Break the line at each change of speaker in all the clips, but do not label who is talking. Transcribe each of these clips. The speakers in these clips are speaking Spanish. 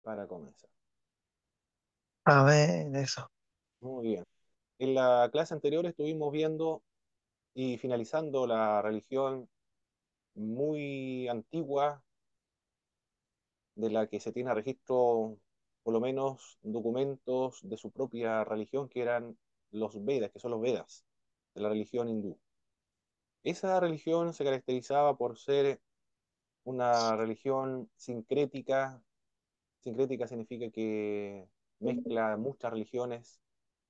para comenzar.
A ver, eso.
Muy bien. En la clase anterior estuvimos viendo y finalizando la religión muy antigua de la que se tiene registro, por lo menos documentos de su propia religión, que eran los Vedas, que son los Vedas de la religión hindú. Esa religión se caracterizaba por ser una religión sincrética. Sincrética significa que mezcla muchas religiones,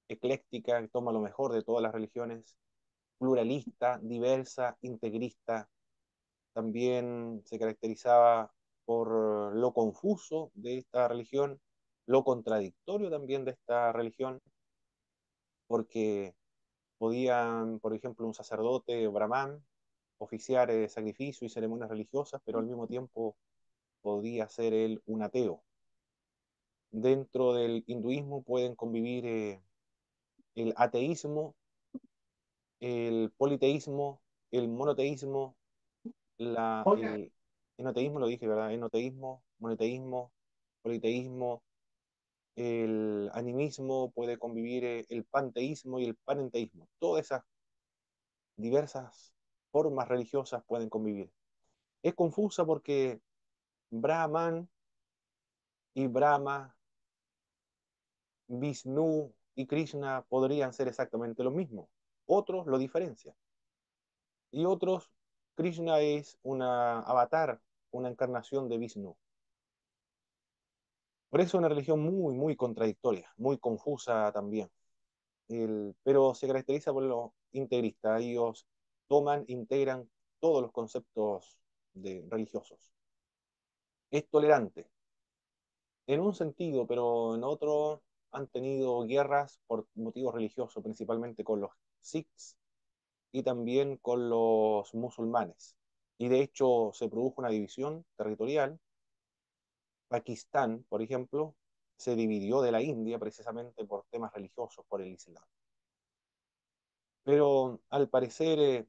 ecléctica, que toma lo mejor de todas las religiones, pluralista, diversa, integrista. También se caracterizaba por lo confuso de esta religión, lo contradictorio también de esta religión, porque podían, por ejemplo, un sacerdote brahman oficiar sacrificios y ceremonias religiosas, pero al mismo tiempo podía ser él un ateo. Dentro del hinduismo pueden convivir el ateísmo, el politeísmo, el monoteísmo, el enoteísmo, lo dije, ¿verdad? Enoteísmo, monoteísmo, politeísmo, el animismo, puede convivir el panteísmo y el panenteísmo. Todas esas diversas formas religiosas pueden convivir. Es confusa porque Brahman y Brahma, Vishnu y Krishna podrían ser exactamente lo mismo. Otros lo diferencian. Y otros, Krishna es una avatar, una encarnación de Vishnu. Por eso es una religión muy, muy contradictoria, muy confusa también. Pero se caracteriza por lo integrista. Ellos toman, integran todos los conceptos religiosos. Es tolerante en un sentido, pero en otro han tenido guerras por motivos religiosos, principalmente con los Sikhs y también con los musulmanes. Y de hecho se produjo una división territorial. Pakistán, por ejemplo, se dividió de la India precisamente por temas religiosos, por el Islam. Pero al parecer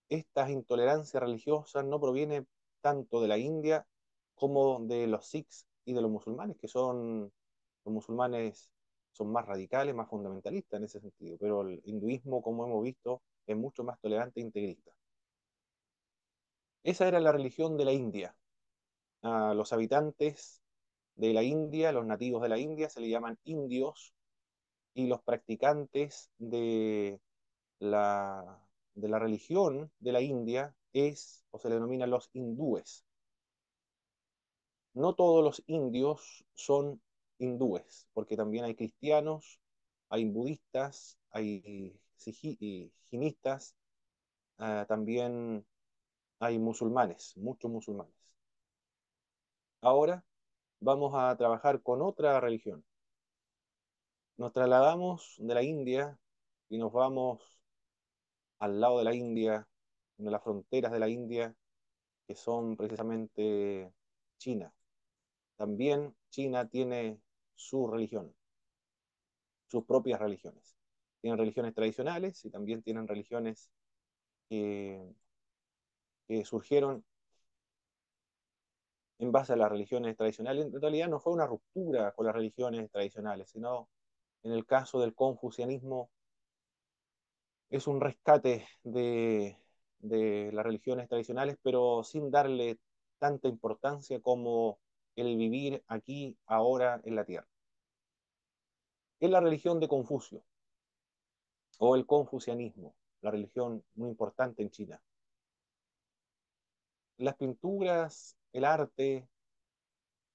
estas intolerancias religiosas no provienen tanto de la India como de los Sikhs y de los musulmanes, que son, los musulmanes son más radicales, más fundamentalistas en ese sentido, pero el hinduismo, como hemos visto, es mucho más tolerante e integrista. Esa era la religión de la India. A los habitantes de la India, los nativos de la India, se le llaman indios, y los practicantes la, de la religión de la India es, o se le denomina los hindúes. No todos los indios son hindúes, porque también hay cristianos, hay budistas, hay jinistas, también hay musulmanes, muchos musulmanes. Ahora vamos a trabajar con otra religión. Nos trasladamos de la India y nos vamos al lado de la India, de las fronteras de la India, que son precisamente China. También China tiene su religión, sus propias religiones. Tienen religiones tradicionales y también tienen religiones que, que surgieron en base a las religiones tradicionales. En realidad no fue una ruptura con las religiones tradicionales, sino en el caso del confucianismo es un rescate de las religiones tradicionales, pero sin darle tanta importancia como el vivir aquí, ahora, en la tierra. Es la religión de Confucio, o el confucianismo, la religión muy importante en China. Las pinturas, el arte,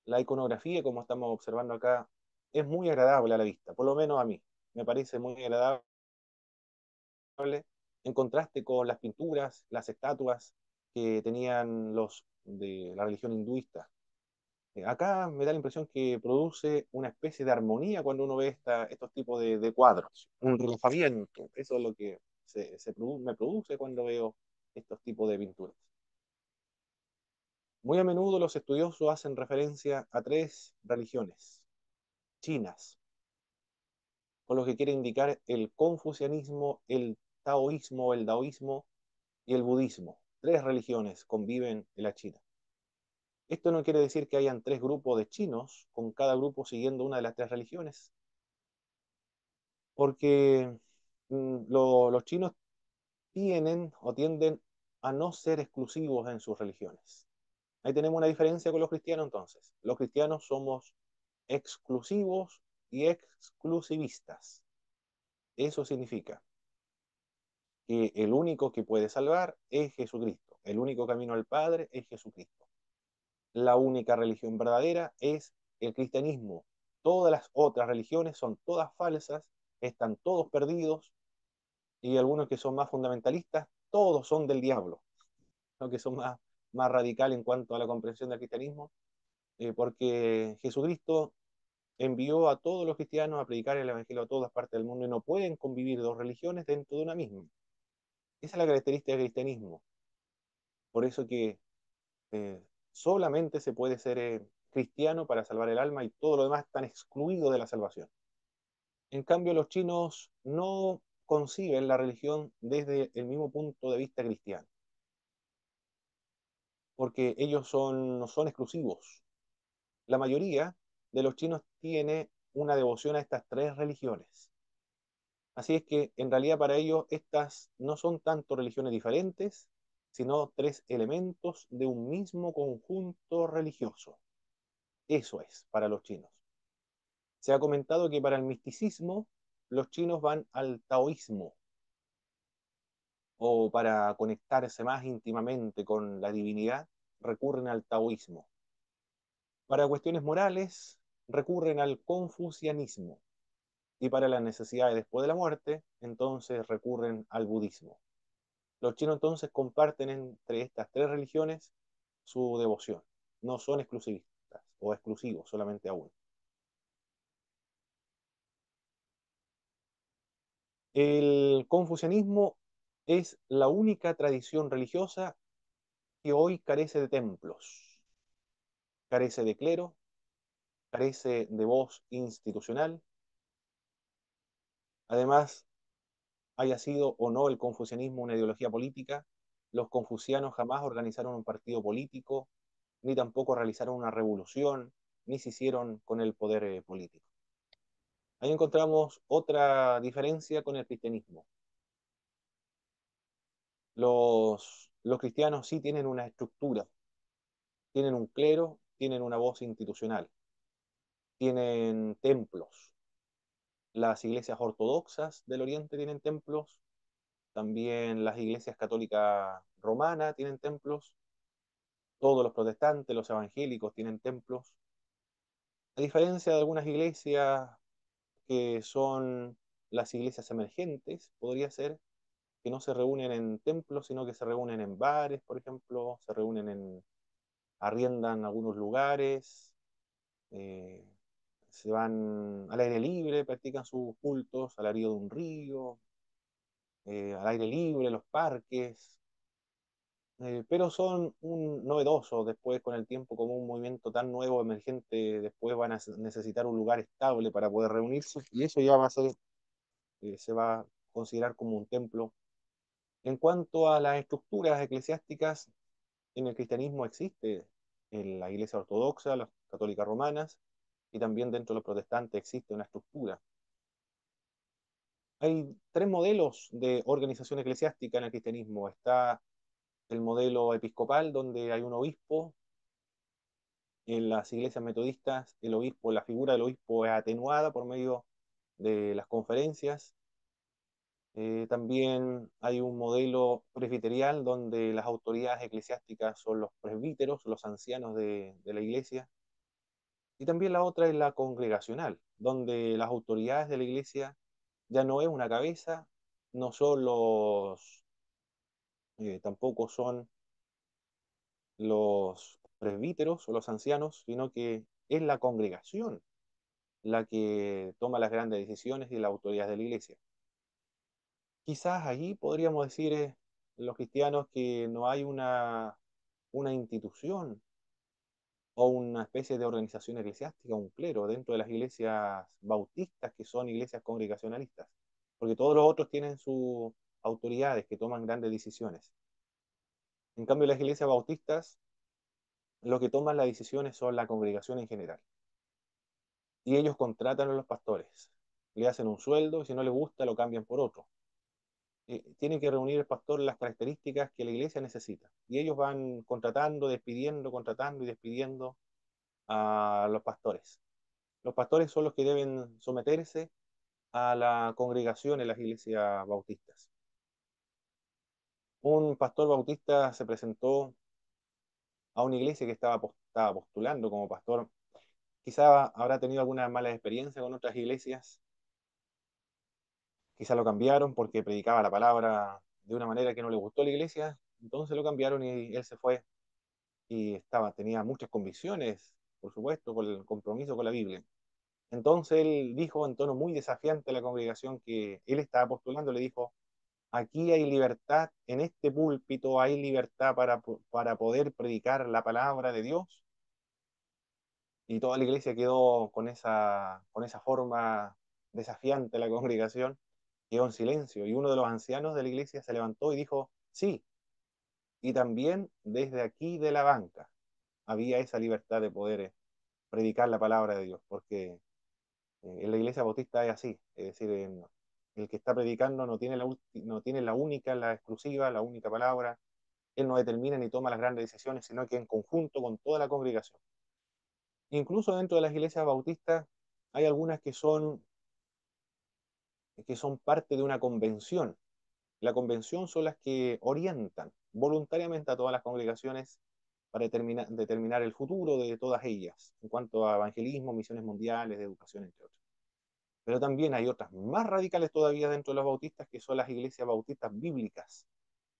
la iconografía, como estamos observando acá, es muy agradable a la vista, por lo menos a mí. Me parece muy agradable en contraste con las pinturas, las estatuas que tenían los de la religión hinduista. Acá me da la impresión que produce una especie de armonía cuando uno ve estos tipos de cuadros, un relajamiento. Eso es lo que me produce cuando veo estos tipos de pinturas. Muy a menudo los estudiosos hacen referencia a tres religiones chinas, con lo que quiere indicar el confucianismo, el taoísmo, el daoísmo y el budismo. Tres religiones conviven en la China. Esto no quiere decir que hayan tres grupos de chinos, con cada grupo siguiendo una de las tres religiones, porque los chinos tienen o tienden a no ser exclusivos en sus religiones. Ahí tenemos una diferencia con los cristianos entonces. Los cristianos somos exclusivos y exclusivistas. Eso significa que el único que puede salvar es Jesucristo. El único camino al Padre es Jesucristo. La única religión verdadera es el cristianismo. Todas las otras religiones son todas falsas, están todos perdidos, y algunos que son más fundamentalistas, todos son del diablo, ¿no? Que son más radicales en cuanto a la comprensión del cristianismo, porque Jesucristo envió a todos los cristianos a predicar el evangelio a todas partes del mundo y no pueden convivir dos religiones dentro de una misma. Esa es la característica del cristianismo. Por eso que eh, solamente se puede ser cristiano para salvar el alma y todo lo demás están excluidos de la salvación. En cambio, los chinos no conciben la religión desde el mismo punto de vista cristiano, porque ellos no son exclusivos. La mayoría de los chinos tiene una devoción a estas tres religiones. Así es que en realidad para ellos estas no son tanto religiones diferentes, sino tres elementos de un mismo conjunto religioso. Eso es para los chinos. Se ha comentado que para el misticismo los chinos van al taoísmo, o para conectarse más íntimamente con la divinidad recurren al taoísmo. Para cuestiones morales recurren al confucianismo, y para las necesidades después de la muerte entonces recurren al budismo. Los chinos entonces comparten entre estas tres religiones su devoción. No son exclusivistas o exclusivos solamente a uno. El confucianismo es la única tradición religiosa que hoy carece de templos, carece de clero, carece de voz institucional. Además, haya sido o no el confucianismo una ideología política, los confucianos jamás organizaron un partido político, ni tampoco realizaron una revolución, ni se hicieron con el poder político. Ahí encontramos otra diferencia con el cristianismo. Los cristianos sí tienen una estructura, tienen un clero, tienen una voz institucional, tienen templos. Las iglesias ortodoxas del Oriente tienen templos, también las iglesias católicas romanas tienen templos, todos los protestantes, los evangélicos tienen templos. A diferencia de algunas iglesias que son las iglesias emergentes, podría ser que no se reúnen en templos, sino que se reúnen en bares, por ejemplo, arriendan algunos lugares, eh, se van al aire libre, practican sus cultos al orillo de un río, al aire libre, en los parques, pero son un novedoso después con el tiempo como un movimiento tan nuevo, emergente, después van a necesitar un lugar estable para poder reunirse y eso ya va a ser, se va a considerar como un templo. En cuanto a las estructuras eclesiásticas, en el cristianismo existe en la iglesia ortodoxa, las católicas romanas, y también dentro de los protestantes existe una estructura. Hay tres modelos de organización eclesiástica en el cristianismo. Está el modelo episcopal, donde hay un obispo. En las iglesias metodistas, el obispo, la figura del obispo es atenuada por medio de las conferencias. También hay un modelo presbiterial donde las autoridades eclesiásticas son los presbíteros, los ancianos de la iglesia. Y también la otra es la congregacional, donde las autoridades de la iglesia ya no es una cabeza, no son tampoco son los presbíteros o los ancianos, sino que es la congregación la que toma las grandes decisiones y las autoridades de la iglesia. Quizás allí podríamos decir los cristianos que no hay una institución o una especie de organización eclesiástica, un clero dentro de las iglesias bautistas que son iglesias congregacionalistas, porque todos los otros tienen sus autoridades que toman grandes decisiones. En cambio, las iglesias bautistas lo que toman las decisiones son la congregación en general. Y ellos contratan a los pastores, le hacen un sueldo y si no les gusta lo cambian por otro. Tiene que reunir el pastor las características que la iglesia necesita. Y ellos van contratando, despidiendo, contratando y despidiendo a los pastores. Los pastores son los que deben someterse a la congregación en las iglesias bautistas. Un pastor bautista se presentó a una iglesia que estaba postulando como pastor. Quizá habrá tenido alguna mala experiencia con otras iglesias, quizá lo cambiaron porque predicaba la palabra de una manera que no le gustó a la iglesia, entonces lo cambiaron y él se fue y tenía muchas convicciones, por supuesto, con el compromiso con la Biblia. Entonces él dijo en tono muy desafiante a la congregación que él estaba postulando, le dijo, aquí hay libertad, en este púlpito hay libertad para poder predicar la palabra de Dios. Y toda la iglesia quedó con esa forma desafiante a la congregación, quedó en silencio. Y uno de los ancianos de la iglesia se levantó y dijo, sí, y también desde aquí de la banca había esa libertad de poder predicar la palabra de Dios, porque en la iglesia bautista es así, es decir, el que está predicando no tiene la única, la exclusiva, la única palabra, él no determina ni toma las grandes decisiones, sino que en conjunto con toda la congregación. Incluso dentro de las iglesias bautistas hay algunas que son parte de una convención. La convención son las que orientan voluntariamente a todas las congregaciones para determinar el futuro de todas ellas, en cuanto a evangelismo, misiones mundiales, de educación, entre otros. Pero también hay otras más radicales todavía dentro de los bautistas, que son las iglesias bautistas bíblicas.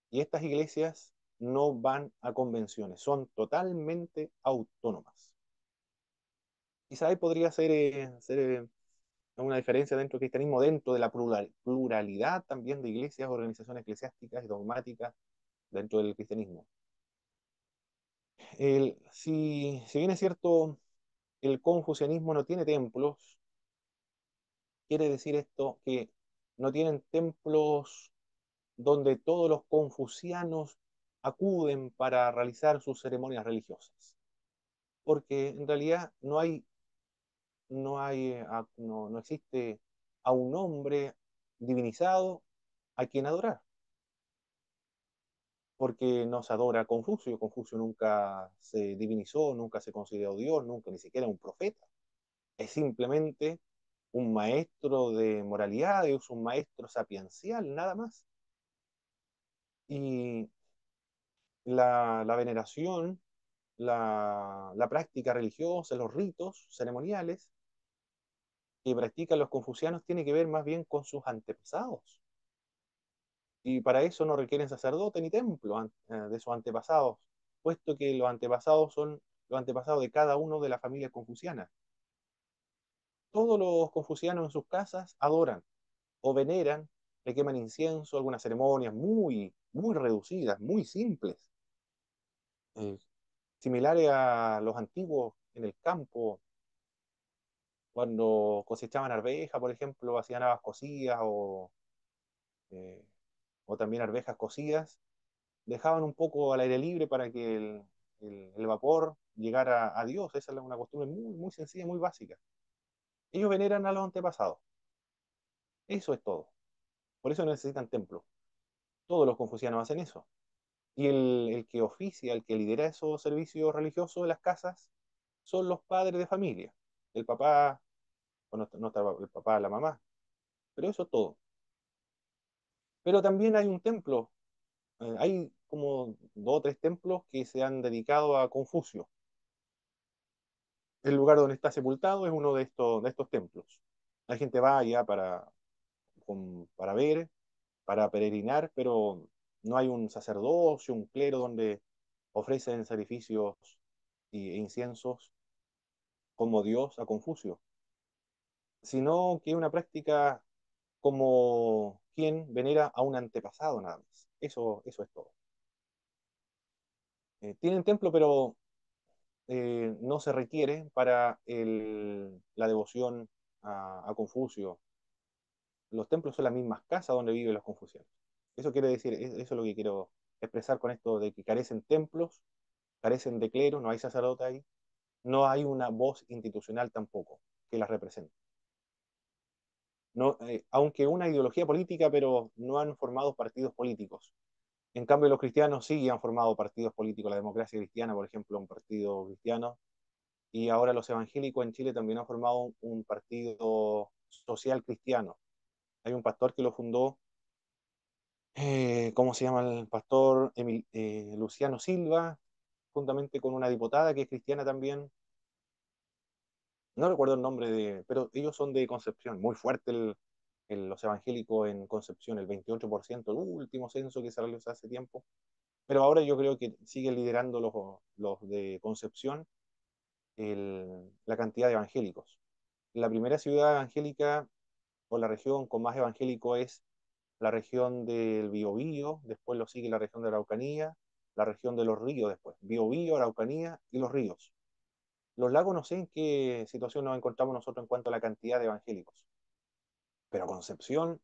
Y estas iglesias no van a convenciones, son totalmente autónomas. Quizá ahí podría ser una diferencia dentro del cristianismo, dentro de la pluralidad también de iglesias, organizaciones eclesiásticas y dogmáticas dentro del cristianismo. Si bien es cierto, el confucianismo no tiene templos, quiere decir esto que no tienen templos donde todos los confucianos acuden para realizar sus ceremonias religiosas, porque en realidad no existe a un hombre divinizado a quien adorar, porque no se adora a Confucio. Confucio nunca se divinizó, nunca se consideró Dios, nunca ni siquiera un profeta. Es simplemente un maestro de moralidad, es un maestro sapiencial, nada más. Y la veneración, la práctica religiosa, los ritos ceremoniales que practican los confucianos tiene que ver más bien con sus antepasados. Y para eso no requieren sacerdote ni templo de sus antepasados, puesto que los antepasados son los antepasados de cada uno de la familia confuciana. Todos los confucianos en sus casas adoran o veneran, le queman incienso, algunas ceremonias muy reducidas, muy simples, eh, similares a los antiguos en el campo, cuando cosechaban arveja, por ejemplo, hacían habas cocidas eh, o también arvejas cocidas, dejaban un poco al aire libre para que el vapor llegara a Dios. Esa es una costumbre muy sencilla, muy básica. Ellos veneran a los antepasados. Eso es todo. Por eso necesitan templo. Todos los confucianos hacen eso. Y el que oficia, el que lidera esos servicios religiosos de las casas, son los padres de familia. El papá, o no está el papá, la mamá. Pero eso es todo. Pero también hay un templo. Hay como dos o tres templos que se han dedicado a Confucio. El lugar donde está sepultado es uno de estos templos. La gente va allá para ver, para peregrinar, pero no hay un sacerdocio, un clero donde ofrecen sacrificios e inciensos como Dios a Confucio, sino que es una práctica como quien venera a un antepasado nada más. Eso es todo. Tienen templo, pero no se requiere para la devoción a Confucio. Los templos son las mismas casas donde viven los confucianos. Eso quiere decir, eso es lo que quiero expresar con esto de que carecen templos, carecen de clero, no hay sacerdote ahí, no hay una voz institucional tampoco que las represente. No, aunque una ideología política, pero no han formado partidos políticos. En cambio, los cristianos sí han formado partidos políticos. La democracia cristiana, por ejemplo, un partido cristiano. Y ahora los evangélicos en Chile también han formado un partido social cristiano. Hay un pastor que lo fundó, ¿cómo se llama el pastor? Luciano Silva, juntamente con una diputada que es cristiana también. No recuerdo el nombre pero ellos son de Concepción, muy fuerte los evangélicos en Concepción, el 28%, el último censo que se realizó hace tiempo. Pero ahora yo creo que siguen liderando los de Concepción la cantidad de evangélicos. La primera ciudad evangélica o la región con más evangélico es la región del Biobío, después lo sigue la región de Araucanía, la región de los ríos después, Biobío, Araucanía y los ríos. Los lagos no sé en qué situación nos encontramos nosotros en cuanto a la cantidad de evangélicos, pero Concepción,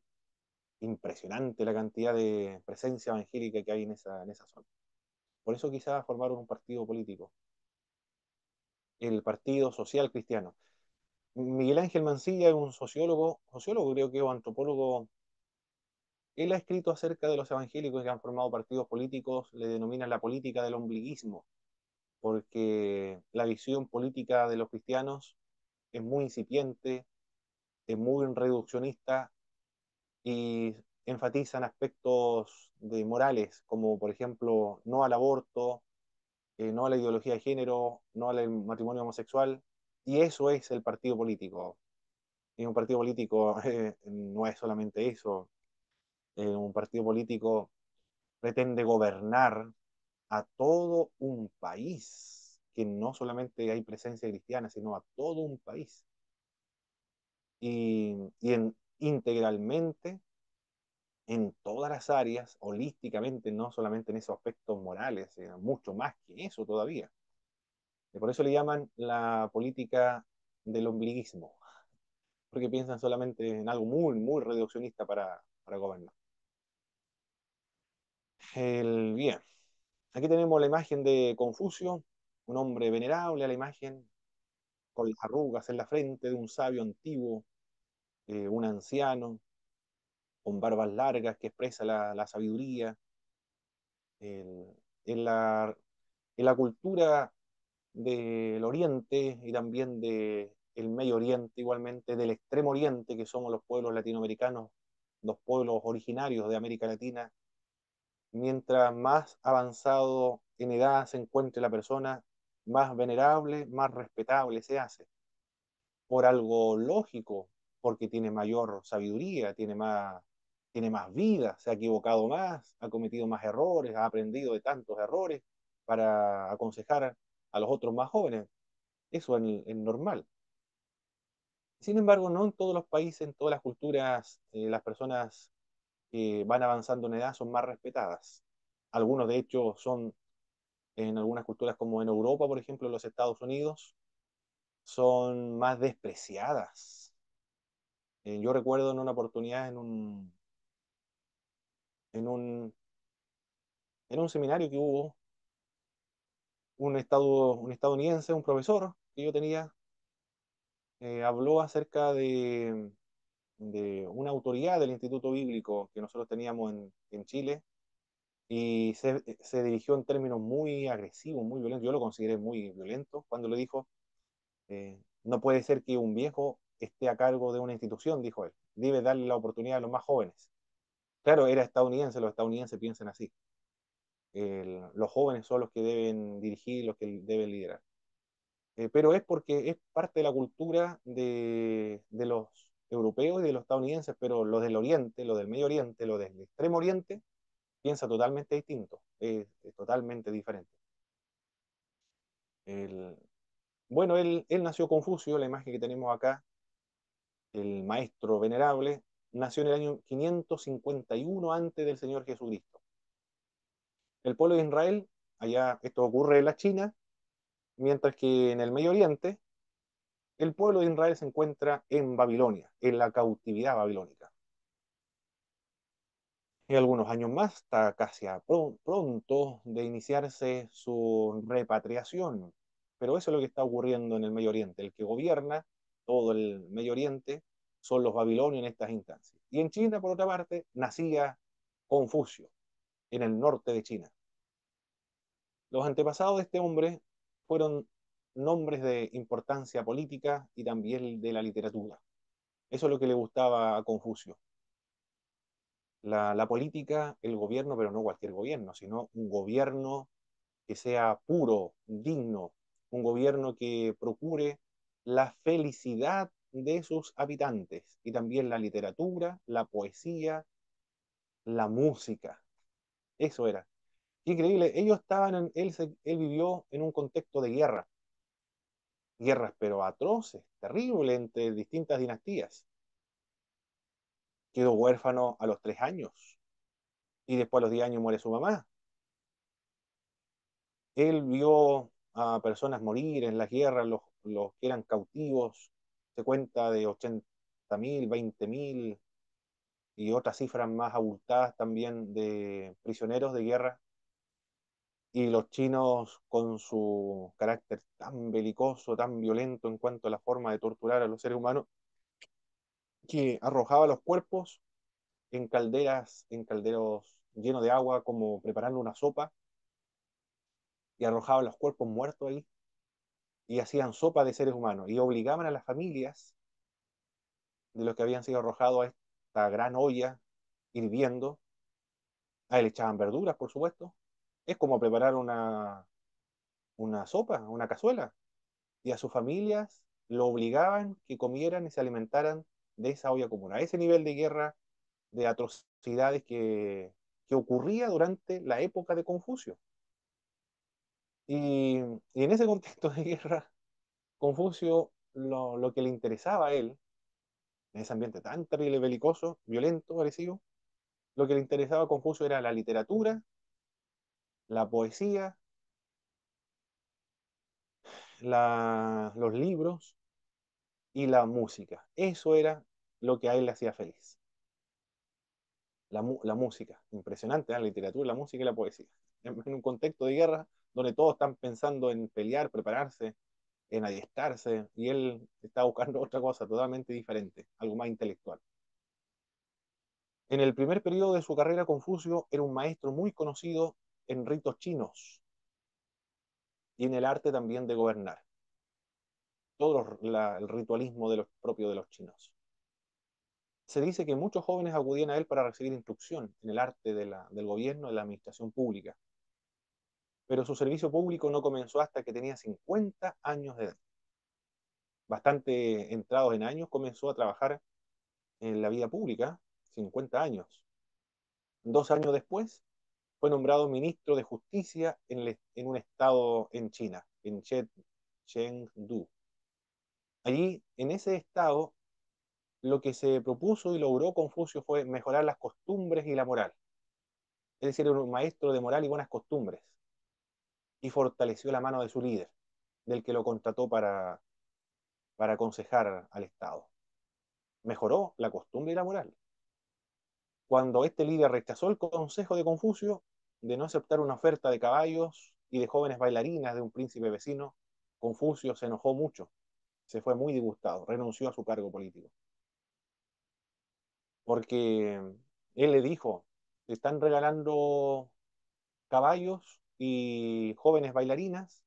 impresionante la cantidad de presencia evangélica que hay en esa zona. Por eso quizás formaron un partido político, el Partido Social Cristiano. Miguel Ángel Mancilla es un sociólogo creo que, o antropólogo. Él ha escrito acerca de los evangélicos que han formado partidos políticos, le denomina la política del ombliguismo, porque la visión política de los cristianos es muy incipiente, es muy reduccionista y enfatizan aspectos de morales, como por ejemplo no al aborto, no a la ideología de género, no al matrimonio homosexual, y eso es el partido político. Y un partido político no es solamente eso, un partido político pretende gobernar a todo un país, que no solamente hay presencia cristiana, sino a todo un país. Integralmente, en todas las áreas, holísticamente, no solamente en esos aspectos morales, sino mucho más que eso todavía. Y por eso le llaman la política del ombliguismo, porque piensan solamente en algo muy, muy reduccionista para gobernar. Bien, aquí tenemos la imagen de Confucio, un hombre venerable a la imagen, con las arrugas en la frente de un sabio antiguo, un anciano, con barbas largas que expresa la sabiduría. El- en la cultura del Oriente y también del Medio Oriente, igualmente del Extremo Oriente, que somos los pueblos latinoamericanos, los pueblos originarios de América Latina, mientras más avanzado en edad se encuentre la persona, más venerable, más respetable se hace por algo lógico, porque tiene mayor sabiduría, tiene más vida, se ha equivocado más, ha cometido más errores, ha aprendido de tantos errores para aconsejar a los otros más jóvenes. Eso es normal. Sin embargo, no en todos los países, en todas las culturas, las personas que van avanzando en edad son más respetadas. Algunos, de hecho, son en algunas culturas como en Europa, por ejemplo, en los Estados Unidos, son más despreciadas. Yo recuerdo en una oportunidad en un seminario que hubo, un estadounidense, un profesor que yo tenía, habló acerca de una autoridad del Instituto Bíblico que nosotros teníamos en Chile y se dirigió en términos muy agresivos, muy violentos. Yo lo consideré muy violento cuando le dijo, no puede ser que un viejo esté a cargo de una institución, dijo él, debe darle la oportunidad a los más jóvenes. Claro, era estadounidense, los estadounidenses piensan así. Los jóvenes son los que deben dirigir, los que deben liderar. Pero es porque es parte de la cultura de los europeos y de los estadounidenses, pero los del Oriente, los del Medio Oriente, los del Extremo Oriente, piensa totalmente distinto, es totalmente diferente. El- bueno, él nació Confucio, la imagen que tenemos acá, el maestro venerable, nació en el año 551 antes del Señor Jesucristo. El pueblo de Israel, allá esto ocurre en la China, mientras que en el Medio Oriente, el pueblo de Israel se encuentra en Babilonia, en la cautividad babilónica. Y algunos años más está casi a pronto de iniciarse su repatriación. Pero eso es lo que está ocurriendo en el Medio Oriente. El que gobierna todo el Medio Oriente son los babilonios en estas instancias. Y en China, por otra parte, nacía Confucio, en el norte de China. Los antepasados de este hombre fueron nombres de importancia política y también de la literatura. Eso es lo que le gustaba a Confucio. La política, el gobierno, pero no cualquier gobierno, sino un gobierno que sea puro, digno, un gobierno que procure la felicidad de sus habitantes y también la literatura, la poesía, la música. Eso era. Qué increíble. Ellos estaban él vivió en un contexto de guerra, guerras pero atroces, terribles entre distintas dinastías. Quedó huérfano a los 3 años y después a los 10 años muere su mamá. Él vio a personas morir en las guerras, los que eran cautivos, se cuenta de 80.000, 20.000 y otras cifras más abultadas también de prisioneros de guerra. Y los chinos, con su carácter tan belicoso, tan violento en cuanto a la forma de torturar a los seres humanos, que arrojaba los cuerpos en calderas, en calderos llenos de agua, como preparando una sopa, y arrojaba los cuerpos muertos ahí y hacían sopa de seres humanos y obligaban a las familias de los que habían sido arrojados a esta gran olla hirviendo. A él le echaban verduras, por supuesto. Es como preparar una sopa, una cazuela. Y a sus familias lo obligaban que comieran y se alimentaran de esa olla común. A ese nivel de guerra, de atrocidades que ocurría durante la época de Confucio. Y en ese contexto de guerra, Confucio lo que le interesaba a él, en ese ambiente tan terrible, belicoso, violento, agresivo, lo que le interesaba a Confucio era la literatura, la poesía, los libros y la música. Eso era lo que a él le hacía feliz. La música, impresionante, ¿eh? La literatura, la música y la poesía. En un contexto de guerra donde todos están pensando en pelear, prepararse, en adiestrarse, y él está buscando otra cosa totalmente diferente, algo más intelectual. En el primer periodo de su carrera, Confucio era un maestro muy conocido en ritos chinos y en el arte también de gobernar, todo el ritualismo propio de los chinos. Se dice que muchos jóvenes acudían a él para recibir instrucción en el arte del gobierno y de la administración pública, pero su servicio público no comenzó hasta que tenía 50 años de edad. Bastante entrados en años, comenzó a trabajar en la vida pública, 50 años. 2 años después, fue nombrado ministro de Justicia en un estado en China, en Chengdu. Allí, en ese estado, lo que se propuso y logró Confucio fue mejorar las costumbres y la moral. Es decir, era un maestro de moral y buenas costumbres. Y fortaleció la mano de su líder, del que lo contrató para aconsejar al Estado. Mejoró la costumbre y la moral. Cuando este líder rechazó el consejo de Confucio de no aceptar una oferta de caballos y de jóvenes bailarinas de un príncipe vecino, Confucio se enojó mucho, se fue muy disgustado, renunció a su cargo político. Porque él le dijo, te están regalando caballos y jóvenes bailarinas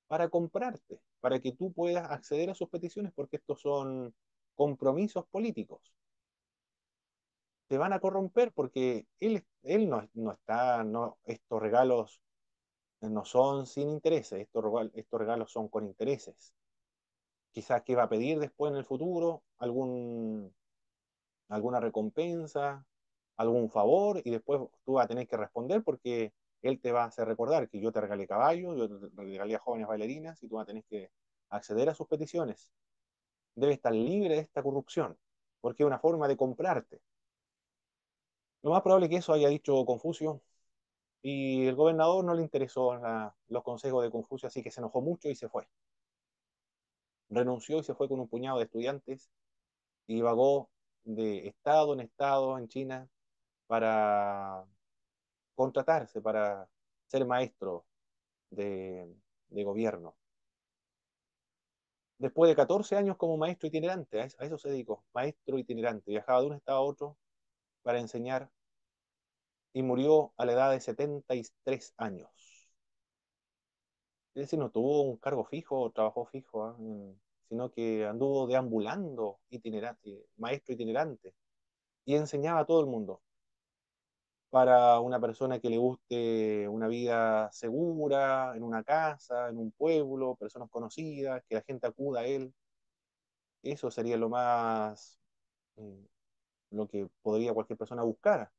para comprarte, para que tú puedas acceder a sus peticiones, porque estos son compromisos políticos. Te van a corromper porque él no está, no, estos regalos no son sin intereses, estos regalos son con intereses. Quizás que va a pedir después en el futuro alguna recompensa, algún favor, y después tú vas a tener que responder porque él te va a hacer recordar que yo te regalé caballos, yo te regalé a jóvenes bailarinas, y tú vas a tener que acceder a sus peticiones. Debe estar libre de esta corrupción, porque es una forma de comprarte. Lo más probable es que eso haya dicho Confucio, y el gobernador no le interesó los consejos de Confucio, así que se enojó mucho y se fue. Renunció y se fue con un puñado de estudiantes y vagó de estado en estado en China, para contratarse, para ser maestro de, de gobierno. Después de 14 años como maestro itinerante, a eso se dedicó, maestro itinerante, viajaba de un estado a otro para enseñar y murió a la edad de 73 años. Es decir, no tuvo un cargo fijo, trabajo fijo, sino que anduvo deambulando, itinerante, maestro itinerante, y enseñaba a todo el mundo. Para una persona que le guste una vida segura, en una casa, en un pueblo, personas conocidas, que la gente acuda a él, eso sería lo más, eh, lo que podría cualquier persona buscar.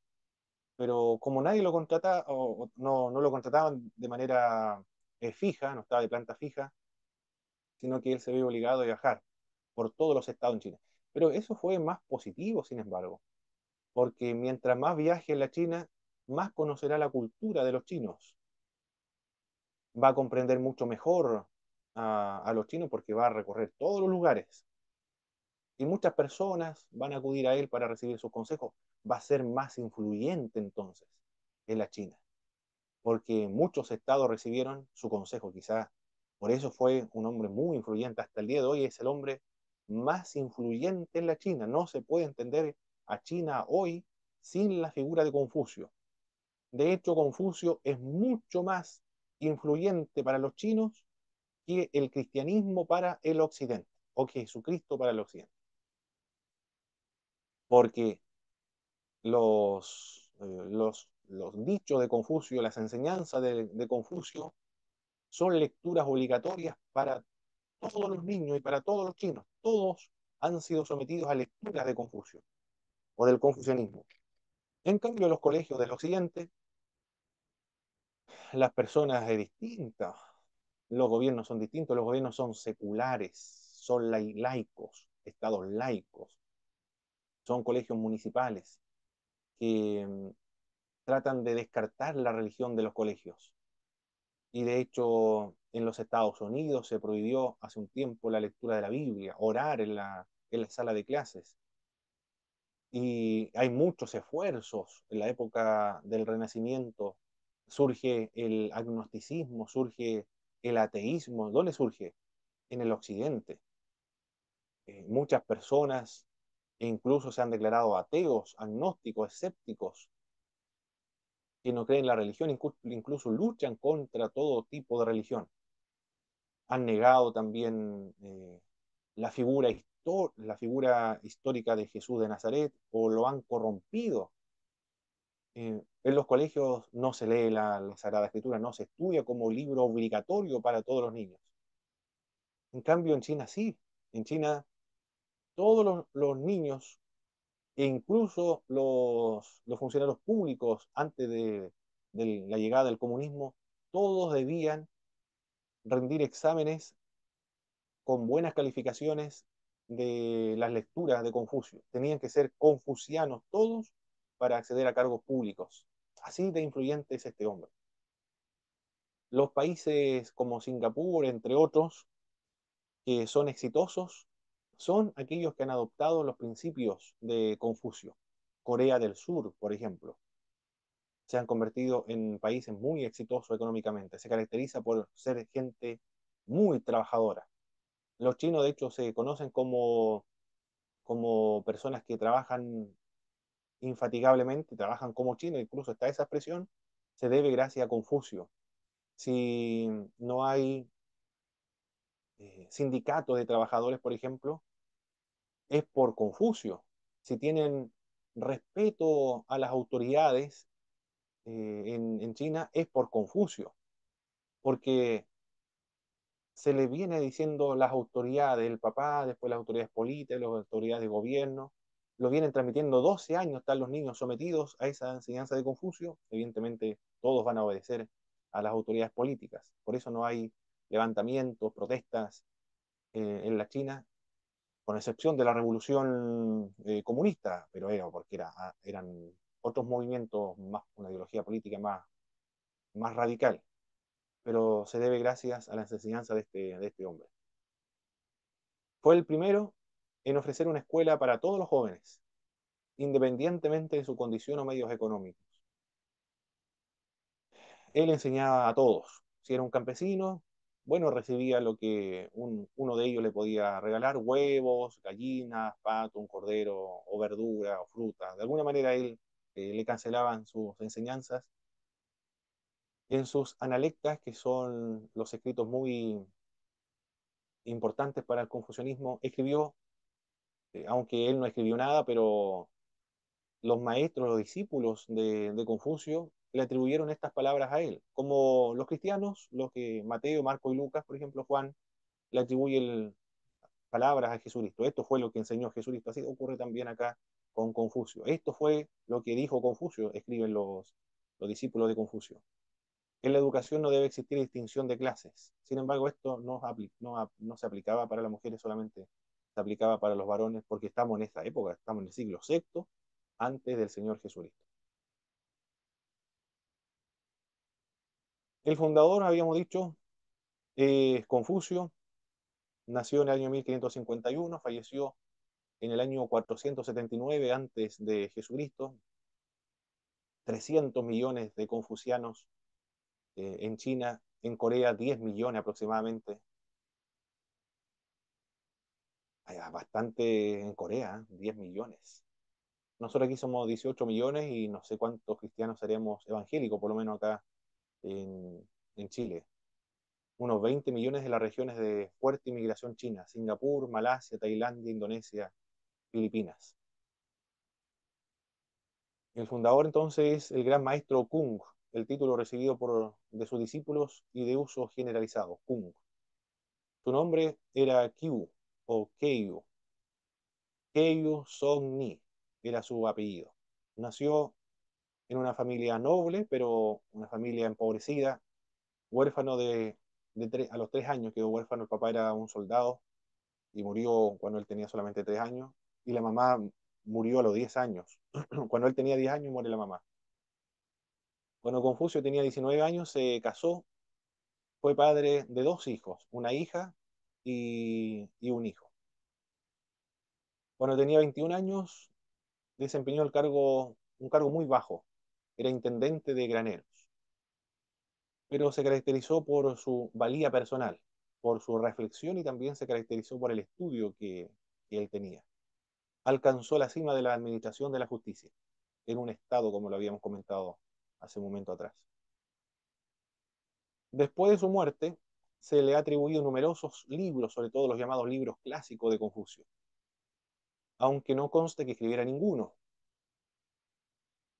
Pero como nadie lo contrata, o no lo contrataban de manera fija, no estaba de planta fija, sino que él se ve obligado a viajar por todos los estados en China. Pero eso fue más positivo, sin embargo, porque mientras más viaje en la China, más conocerá la cultura de los chinos. Va a comprender mucho mejor a los chinos porque va a recorrer todos los lugares. Y muchas personas van a acudir a él para recibir sus consejos. Va a ser más influyente entonces en la China, porque muchos estados recibieron su consejo, quizás. Por eso fue un hombre muy influyente. Hasta el día de hoy es el hombre más influyente en la China. No se puede entender a China hoy sin la figura de Confucio. De hecho, Confucio es mucho más influyente para los chinos que el cristianismo para el occidente, o que Jesucristo para el occidente. Porque los dichos de Confucio, las enseñanzas de Confucio, son lecturas obligatorias para todos los niños y para todos los chinos. Todos han sido sometidos a lecturas de Confucio o del confucianismo. En cambio, los colegios del occidente, las personas es distintas, los gobiernos son distintos, los gobiernos son seculares, son laicos, estados laicos, son colegios municipales que tratan de descartar la religión de los colegios. Y de hecho, en los Estados Unidos se prohibió hace un tiempo la lectura de la Biblia, orar en la sala de clases. Y hay muchos esfuerzos en la época del Renacimiento. Surge el agnosticismo, surge el ateísmo. ¿Dónde surge? En el occidente. Muchas personas incluso se han declarado ateos, agnósticos, escépticos, que no creen en la religión, incluso luchan contra todo tipo de religión. Han negado también la figura histórica de Jesús de Nazaret o lo han corrompido. En los colegios no se lee la Sagrada Escritura, no se estudia como libro obligatorio para todos los niños. En cambio, en China sí. En China todos los niños e incluso los funcionarios públicos antes de la llegada del comunismo, todos debían rendir exámenes con buenas calificaciones de las lecturas de Confucio. Tenían que ser confucianos todos para acceder a cargos públicos. Así de influyente es este hombre. Los países como Singapur, entre otros, que son exitosos, son aquellos que han adoptado los principios de Confucio. Corea del Sur, por ejemplo, se han convertido en países muy exitosos económicamente. Se caracteriza por ser gente muy trabajadora. Los chinos, de hecho, se conocen como personas que trabajan infatigablemente, trabajan como chinos, incluso está esa expresión, se debe gracias a Confucio. Si no hay sindicatos de trabajadores, por ejemplo, es por Confucio. Si tienen respeto a las autoridades en China, es por Confucio, porque se le viene diciendo las autoridades, el papá, después las autoridades políticas, las autoridades de gobierno, lo vienen transmitiendo 12 años, están los niños sometidos a esa enseñanza de Confucio, evidentemente todos van a obedecer a las autoridades políticas, por eso no hay levantamientos, protestas en la China, con excepción de la revolución comunista, pero era porque eran otros movimientos, más una ideología política más radical, pero se debe gracias a la enseñanza de este hombre. Fue el primero en ofrecer una escuela para todos los jóvenes. independientemente de su condición o medios económicos. Él enseñaba a todos. Si era un campesino, bueno, recibía lo que uno de ellos le podía regalar: huevos, gallinas, pato, un cordero, o verdura, o fruta. De alguna manera él le cancelaban sus enseñanzas. En sus analectas, que son los escritos muy importantes para el confucianismo, escribió, aunque él no escribió nada, pero los maestros, los discípulos de Confucio, le atribuyeron estas palabras a él. Como los cristianos, los que Mateo, Marco y Lucas, por ejemplo, Juan, le atribuyen palabras a Jesucristo. Esto fue lo que enseñó Jesucristo. Así ocurre también acá con Confucio. Esto fue lo que dijo Confucio, escriben los discípulos de Confucio. En la educación no debe existir distinción de clases. Sin embargo, esto no se aplicaba para las mujeres solamente, se aplicaba para los varones, porque estamos en esta época, estamos en el siglo sexto antes del Señor Jesucristo. El fundador, habíamos dicho, Confucio, nació en el año 1551, falleció en el año 479 antes de Jesucristo. 300 millones de confucianos en China, en Corea 10 millones aproximadamente. Hay bastante en Corea, 10 millones. Nosotros aquí somos 18 millones y no sé cuántos cristianos seremos evangélicos, por lo menos acá en Chile. Unos 20 millones de las regiones de fuerte inmigración china: Singapur, Malasia, Tailandia, Indonesia, Filipinas. El fundador entonces es el gran maestro Kung, el título recibido de sus discípulos y de uso generalizado, Kung. Su nombre era Kyu o Keiyu. Keiyu Song Ni era su apellido. Nació en una familia noble, pero una familia empobrecida, huérfano a los 3 años quedó huérfano. El papá era un soldado y murió cuando él tenía solamente 3 años, y la mamá murió a los 10 años. Cuando él tenía 10 años muere la mamá. Cuando Confucio tenía 19 años se casó, fue padre de dos hijos, una hija y un hijo. Cuando tenía 21 años desempeñó un cargo muy bajo, era intendente de graneros, pero se caracterizó por su valía personal, por su reflexión, y también se caracterizó por el estudio que él tenía. Alcanzó la cima de la administración de la justicia en un estado, como lo habíamos comentado hace un momento atrás. Después de su muerte, se le ha atribuido numerosos libros, sobre todo los llamados libros clásicos de Confucio, aunque no conste que escribiera ninguno.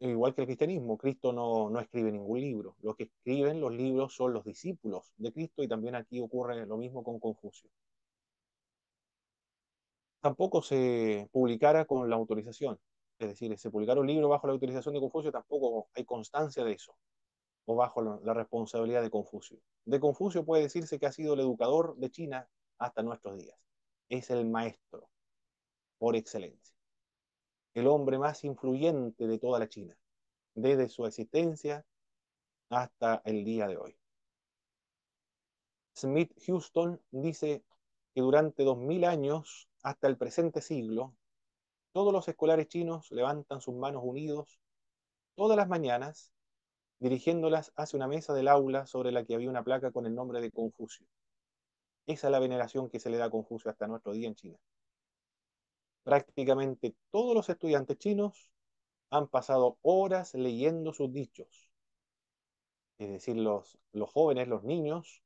Igual que el cristianismo, Cristo no escribe ningún libro. Los que escriben los libros son los discípulos de Cristo, y también aquí ocurre lo mismo con Confucio. Tampoco se publicara con la autorización, es decir, se publicara un libro bajo la autorización de Confucio, tampoco hay constancia de eso, o bajo la responsabilidad de Confucio. De Confucio puede decirse que ha sido el educador de China hasta nuestros días. Es el maestro por excelencia, el hombre más influyente de toda la China, desde su existencia hasta el día de hoy. Smith Houston dice que durante 2000 años, hasta el presente siglo, todos los escolares chinos levantan sus manos unidos todas las mañanas, dirigiéndolas hacia una mesa del aula sobre la que había una placa con el nombre de Confucio. Esa es la veneración que se le da a Confucio hasta nuestro día en China. Prácticamente todos los estudiantes chinos han pasado horas leyendo sus dichos. Es decir, los jóvenes, los niños,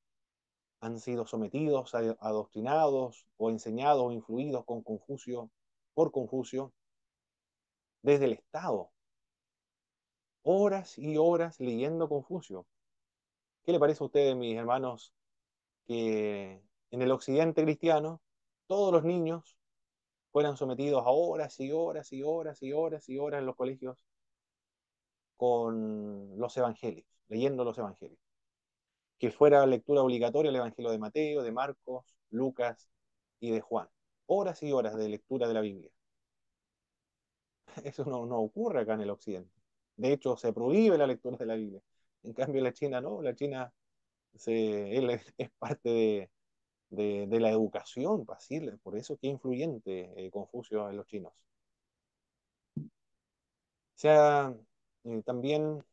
han sido sometidos, adoctrinados o enseñados o influidos por Confucio desde el Estado. Horas y horas leyendo Confucio. ¿Qué le parece a ustedes, mis hermanos, que en el occidente cristiano todos los niños fueran sometidos a horas y horas y horas y horas y horas en los colegios con los evangelios, leyendo los evangelios? Que fuera lectura obligatoria el evangelio de Mateo, de Marcos, Lucas y de Juan. Horas y horas de lectura de la Biblia. Eso no ocurre acá en el occidente. De hecho, se prohíbe la lectura de la Biblia. En cambio, la China no, la China él es parte de la educación, así, por eso que influyente Confucio en los chinos. También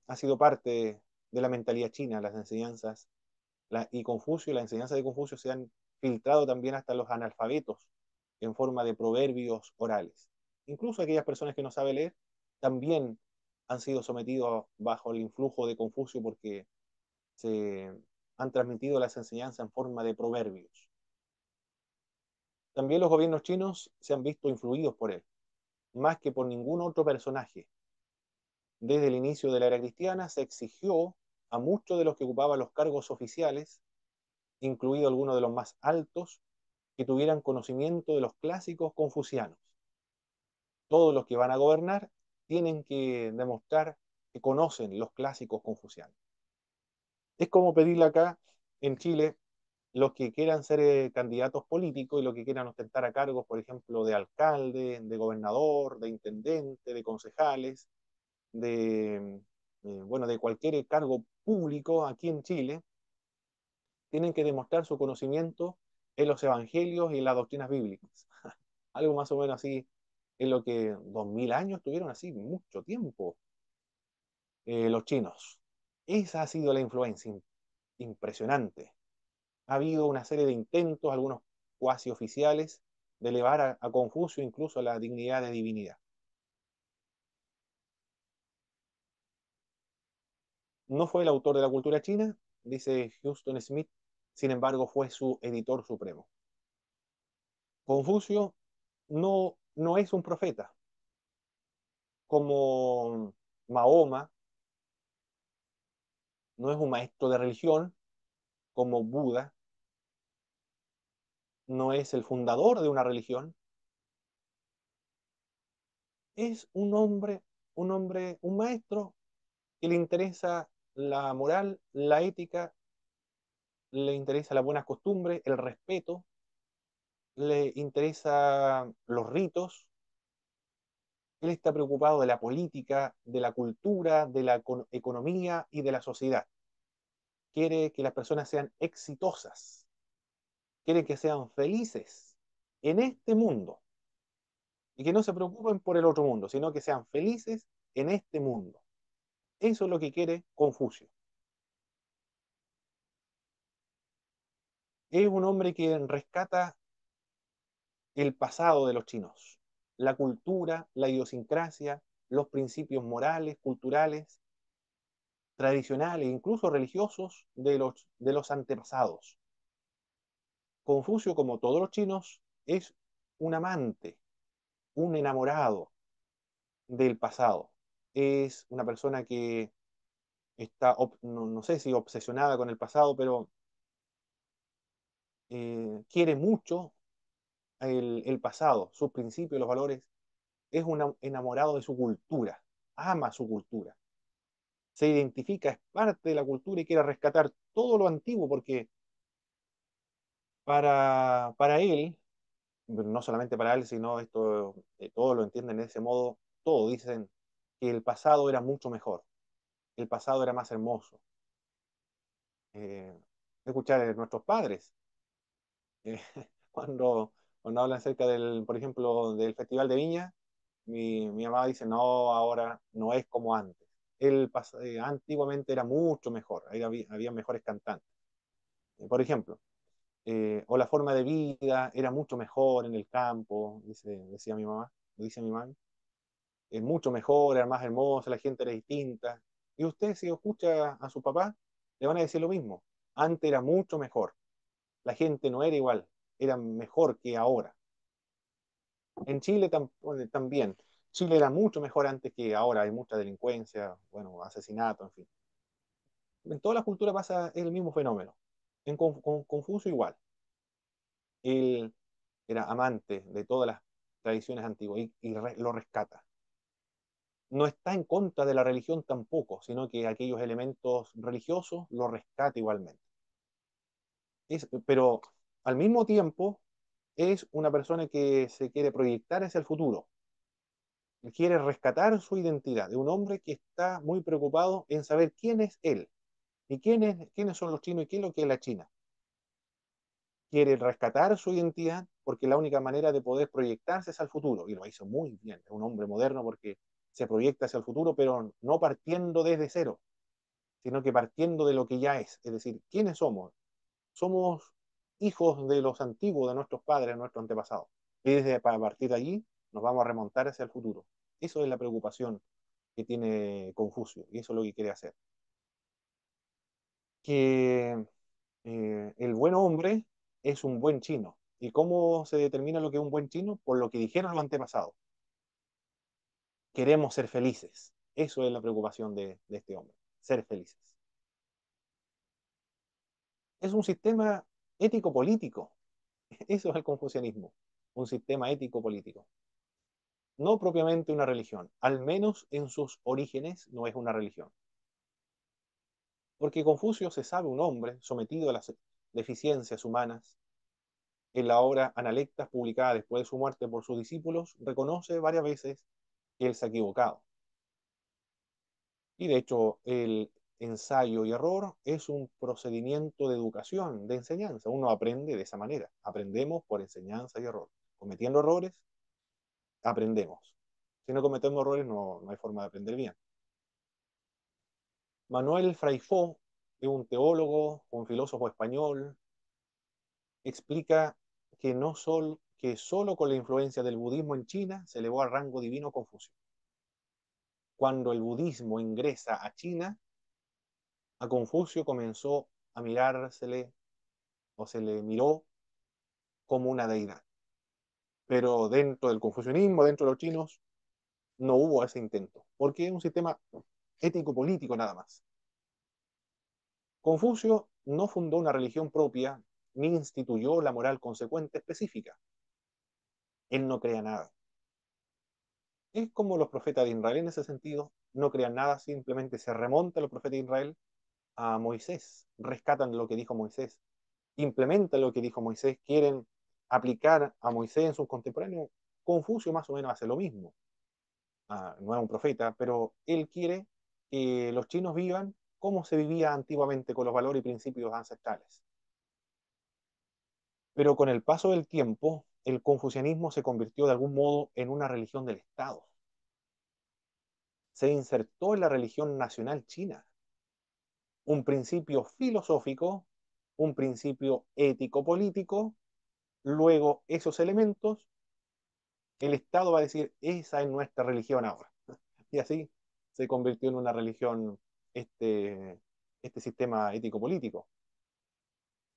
ha sido parte de la mentalidad china, las enseñanzas, y Confucio, las enseñanzas de Confucio se han filtrado también hasta los analfabetos en forma de proverbios orales. Incluso aquellas personas que no saben leer también han sido sometidos bajo el influjo de Confucio porque se han transmitido las enseñanzas en forma de proverbios. También los gobiernos chinos se han visto influidos por él, más que por ningún otro personaje. Desde el inicio de la era cristiana se exigió a muchos de los que ocupaban los cargos oficiales, incluido algunos de los más altos, que tuvieran conocimiento de los clásicos confucianos. Todos los que van a gobernar tienen que demostrar que conocen los clásicos confucianos. Es como pedirle acá en Chile los que quieran ser candidatos políticos y los que quieran ostentar a cargos, por ejemplo, de alcalde, de gobernador, de intendente, de concejales, de, bueno, de cualquier cargo público aquí en Chile, tienen que demostrar su conocimiento en los evangelios y en las doctrinas bíblicas. Algo más o menos así es lo que 2000 años tuvieron así, mucho tiempo, los chinos. Esa ha sido la influencia impresionante. Ha habido una serie de intentos, algunos cuasi oficiales, de elevar a Confucio incluso a la dignidad de divinidad. No fue el autor de la cultura china, dice Houston Smith, sin embargo fue su editor supremo. Confucio no es un profeta, como Mahoma no es un maestro de religión, como Buda no es el fundador de una religión, es un maestro que le interesa la moral, la ética, le interesa las buenas costumbres, el respeto, le interesa los ritos, él está preocupado de la política, de la cultura, de la economía y de la sociedad. Quiere que las personas sean exitosas, quiere que sean felices en este mundo y que no se preocupen por el otro mundo, sino que sean felices en este mundo. Eso es lo que quiere Confucio. Es un hombre que rescata el pasado de los chinos, la cultura, la idiosincrasia, los principios morales, culturales, tradicionales, incluso religiosos de los antepasados. Confucio, como todos los chinos, es un amante, un enamorado del pasado. Es una persona que está, no sé si obsesionada con el pasado, pero quiere mucho el pasado, sus principios, los valores. Es un enamorado de su cultura, ama su cultura, se identifica, es parte de la cultura y quiere rescatar todo lo antiguo porque para él, no solamente para él, sino esto, todos lo entienden de ese modo, todos dicen que el pasado era mucho mejor, el pasado era más hermoso. Eh, Escuchar a nuestros padres, eh, cuando, cuando hablan acerca del, por ejemplo, del Festival de Viña, mi mamá dice, no, ahora no es como antes. Antiguamente era mucho mejor, había mejores cantantes. Por ejemplo, o la forma de vida era mucho mejor en el campo, decía mi mamá, dice mi mamá, es mucho mejor, era más hermosa, la gente era distinta. Y usted, si escucha a su papá, le van a decir lo mismo. Antes era mucho mejor, la gente no era igual, era mejor que ahora. En Chile también. Chile era mucho mejor antes que ahora, hay mucha delincuencia, bueno, asesinato, en fin. En toda la cultura pasa el mismo fenómeno. Con Confucio igual. Él era amante de todas las tradiciones antiguas y lo rescata. No está en contra de la religión tampoco, sino que aquellos elementos religiosos lo rescata igualmente. Pero al mismo tiempo es una persona que se quiere proyectar hacia el futuro, quiere rescatar su identidad, de un hombre que está muy preocupado en saber quién es él y quiénes son los chinos y qué es lo que es la China. Quiere rescatar su identidad porque la única manera de poder proyectarse es al futuro, y lo hizo muy bien, es un hombre moderno porque se proyecta hacia el futuro, pero no partiendo desde cero, sino que partiendo de lo que ya es decir, ¿quiénes somos? Somos hijos de los antiguos, de nuestros padres, de nuestros antepasados, y desde a partir de allí nos vamos a remontar hacia el futuro. Eso es la preocupación que tiene Confucio, y eso es lo que quiere hacer. Que el buen hombre es un buen chino. ¿Y cómo se determina lo que es un buen chino? Por lo que dijeron los antepasados. Queremos ser felices. Eso es la preocupación de este hombre, ser felices. Es un sistema ético-político. Eso es el confucianismo, un sistema ético-político. No propiamente una religión, al menos en sus orígenes no es una religión. Porque Confucio se sabe un hombre sometido a las deficiencias humanas. En la obra Analectas, publicada después de su muerte por sus discípulos, reconoce varias veces que él se ha equivocado. Y de hecho, el ensayo y error es un procedimiento de educación, de enseñanza. Uno aprende de esa manera. Aprendemos por enseñanza y error. Cometiendo errores, aprendemos. Si no cometemos errores, no hay forma de aprender bien. Manuel Fraifó es un teólogo, un filósofo español, explica que solo con la influencia del budismo en China se elevó al rango divino Confucio. Cuando el budismo ingresa a China, a Confucio comenzó a mirársele o se le miró como una deidad. Pero dentro del confucianismo, dentro de los chinos, no hubo ese intento, porque es un sistema ético-político nada más. Confucio no fundó una religión propia ni instituyó la moral consecuente específica. Él no crea nada. Es como los profetas de Israel en ese sentido, no crean nada, simplemente se remonta a los profetas de Israel a Moisés, rescatan lo que dijo Moisés, implementan lo que dijo Moisés, quieren aplicar a Moisés en sus contemporáneos. Confucio más o menos hace lo mismo. No es un profeta, pero él quiere que los chinos vivan como se vivía antiguamente con los valores y principios ancestrales. Pero con el paso del tiempo, el confucianismo se convirtió de algún modo en una religión del Estado. Se insertó en la religión nacional china un principio filosófico, un principio ético-político, luego esos elementos, el Estado va a decir, esa es nuestra religión ahora. Y así se convirtió en una religión este, este sistema ético-político.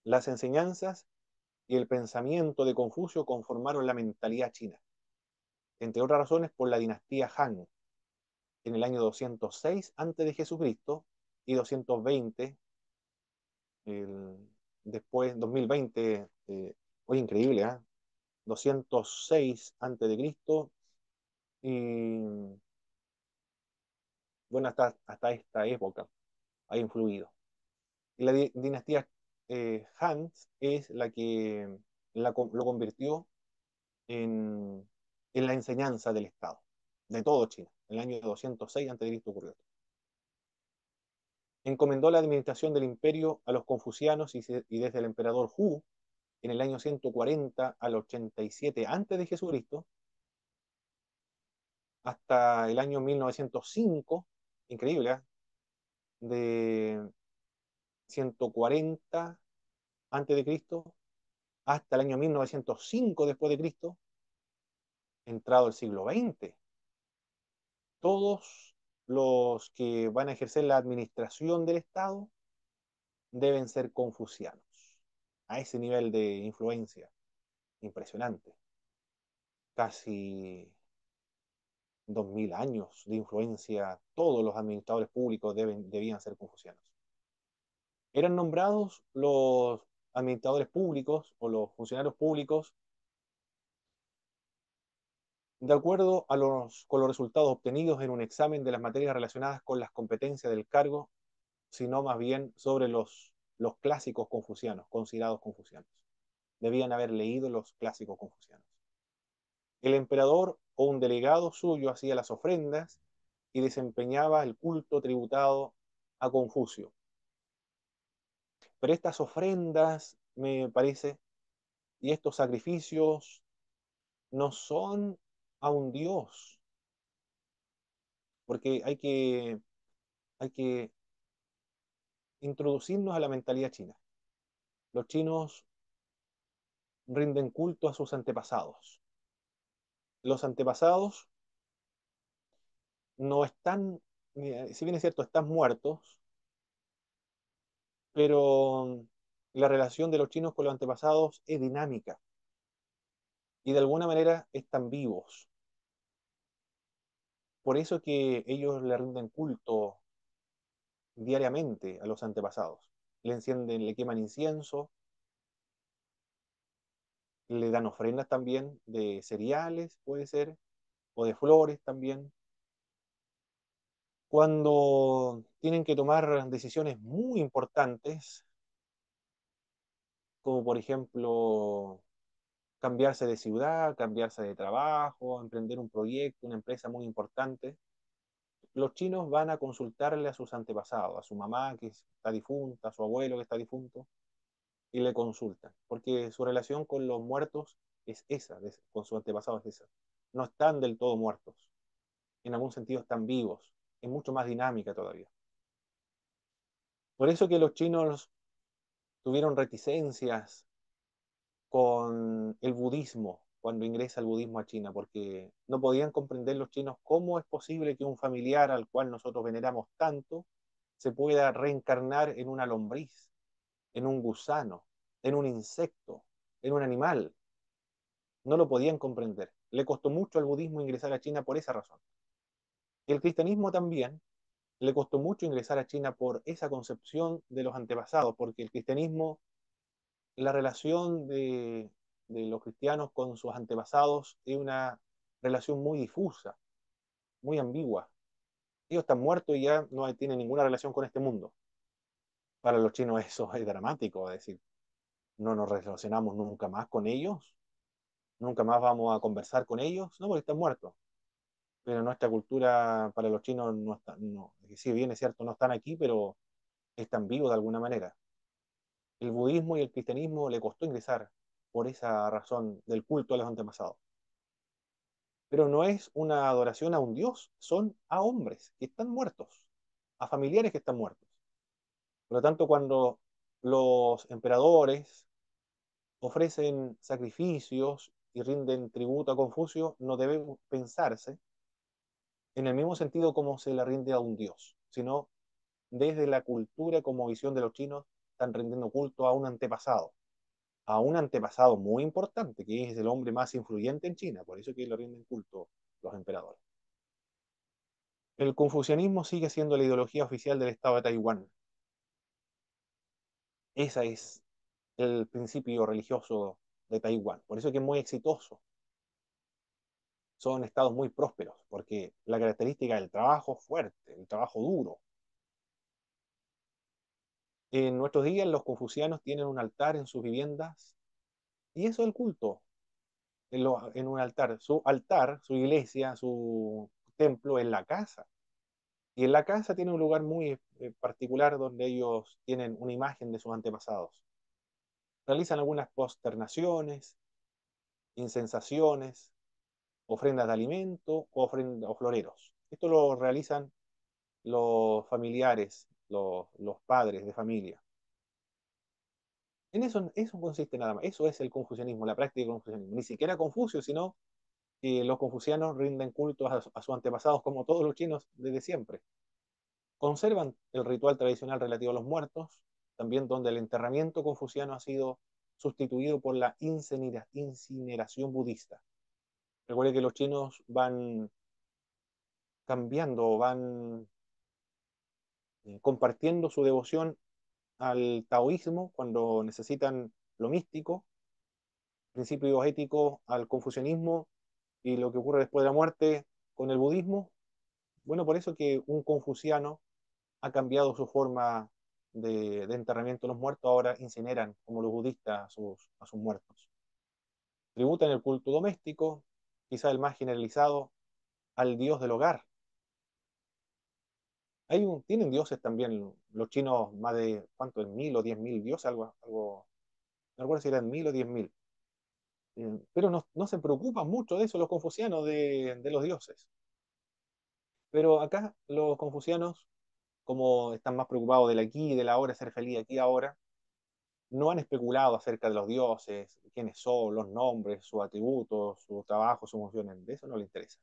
Las enseñanzas y el pensamiento de Confucio conformaron la mentalidad china, entre otras razones por la dinastía Han, en el año 206 antes de Jesucristo y 220 el, después, 2020, hoy increíble, ¿eh? 206 antes de Cristo y bueno, hasta esta época ha influido. Y la dinastía Han es la que lo convirtió en, en la enseñanza del Estado, de todo China. En el año 206 antes de Cristo ocurrió. Encomendó la administración del imperio a los confucianos y desde el emperador Hu en el año 140 al 87 antes de Jesucristo hasta el año 1905, increíble, ¿eh? De 140 antes de Cristo hasta el año 1905 después de Cristo, entrado el siglo XX. Todos los que van a ejercer la administración del Estado deben ser confucianos. A ese nivel de influencia, impresionante. Casi 2000 años de influencia, todos los administradores públicos debían ser confucianos. Eran nombrados los administradores públicos o los funcionarios públicos de acuerdo con los resultados obtenidos en un examen de las materias relacionadas con las competencias del cargo, sino más bien sobre los clásicos confucianos, considerados confucianos. Debían haber leído los clásicos confucianos. El emperador o un delegado suyo hacía las ofrendas y desempeñaba el culto tributado a Confucio. Pero estas ofrendas, me parece, Y estos sacrificios no son a un dios, porque hay que introducirnos a la mentalidad china. Los chinos rinden culto a sus antepasados. Los antepasados no están, si bien es cierto, están muertos, pero la relación de los chinos con los antepasados es dinámica y de alguna manera están vivos. Por eso que ellos le rinden culto diariamente a los antepasados. Le encienden, le queman incienso, le dan ofrendas también de cereales, puede ser, o de flores también. Cuando tienen que tomar decisiones muy importantes, como por ejemplo cambiarse de ciudad, cambiarse de trabajo, emprender un proyecto, una empresa muy importante, los chinos van a consultarle a sus antepasados, a su mamá que está difunta, a su abuelo que está difunto, y le consultan, porque su relación con los muertos es esa, con sus antepasados es esa. No están del todo muertos, en algún sentido están vivos, es mucho más dinámica todavía. Por eso que los chinos tuvieron reticencias con el budismo cuando ingresa el budismo a China, porque no podían comprender los chinos cómo es posible que un familiar al cual nosotros veneramos tanto se pueda reencarnar en una lombriz, en un gusano, en un insecto, en un animal. No lo podían comprender. Le costó mucho al budismo ingresar a China por esa razón. El cristianismo también le costó mucho ingresar a China por esa concepción de los antepasados, porque el cristianismo, la relación de los cristianos con sus antepasados es una relación muy difusa, muy ambigua. Ellos están muertos y ya no tienen ninguna relación con este mundo. Para los chinos eso es dramático, es decir, no nos relacionamos nunca más con ellos, nunca más vamos a conversar con ellos, no, porque están muertos. Pero nuestra cultura para los chinos no está, no, si bien es cierto, no están aquí, pero están vivos de alguna manera. El budismo y el cristianismo le costó ingresar por esa razón del culto a los antepasados. Pero no es una adoración a un dios, son a hombres que están muertos, a familiares que están muertos. Por lo tanto, cuando los emperadores ofrecen sacrificios y rinden tributo a Confucio, no debe pensarse en el mismo sentido como se le rinde a un dios, sino desde la cultura como visión de los chinos, están rindiendo culto a un antepasado muy importante, que es el hombre más influyente en China, por eso que le rinden culto los emperadores. El confucianismo sigue siendo la ideología oficial del Estado de Taiwán. Ese es el principio religioso de Taiwán. Por eso que es muy exitoso. Son estados muy prósperos, porque la característica del trabajo fuerte, el trabajo duro. En nuestros días los confucianos tienen un altar en sus viviendas y eso es el culto, en un altar, su iglesia, su templo en la casa. Y en la casa tiene un lugar muy particular donde ellos tienen una imagen de sus antepasados. Realizan algunas posternaciones, incensaciones, ofrendas de alimento o floreros. Esto lo realizan los familiares, los padres de familia. En eso consiste nada más. Eso es el confucianismo, la práctica del confucianismo. Ni siquiera Confucio, sino que los confucianos rinden culto a sus antepasados como todos los chinos desde siempre. Conservan el ritual tradicional relativo a los muertos, también donde el enterramiento confuciano ha sido sustituido por la incineración budista. Recuerde que los chinos van cambiando, van compartiendo su devoción al taoísmo cuando necesitan lo místico, principios éticos al confucianismo y lo que ocurre después de la muerte con el budismo. Bueno, por eso que un confuciano ha cambiado su forma de enterramiento de los muertos, ahora incineran como los budistas a sus muertos. Tributan el culto doméstico, quizá el más generalizado, al dios del hogar. Tienen dioses también, los chinos, más de, ¿cuánto? 1.000 o 10.000 dioses, algo, no recuerdo si eran 1.000 o 10.000. Pero no se preocupan mucho de eso los confucianos, de los dioses. Pero acá los confucianos, como están más preocupados del aquí y del ahora, ser feliz aquí y ahora, no han especulado acerca de los dioses, quiénes son, los nombres, sus atributos, su trabajo, sus funciones. De eso no les interesa.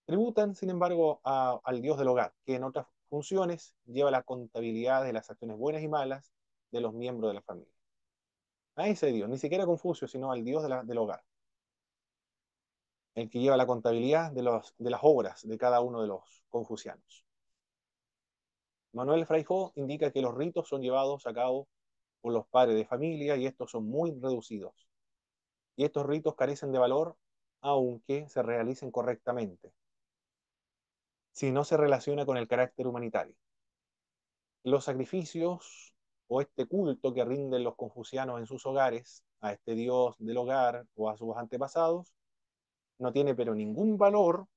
Tributan, sin embargo, al dios del hogar, que en otras funciones lleva la contabilidad de las acciones buenas y malas de los miembros de la familia. A ese dios, ni siquiera Confucio, sino al dios del hogar, el que lleva la contabilidad de las obras de cada uno de los confucianos. Manuel Freijó indica que los ritos son llevados a cabo por los padres de familia y estos son muy reducidos. Y estos ritos carecen de valor aunque se realicen correctamente, si no se relaciona con el carácter humanitario. Los sacrificios o este culto que rinden los confucianos en sus hogares a este dios del hogar o a sus antepasados no tiene pero ningún valor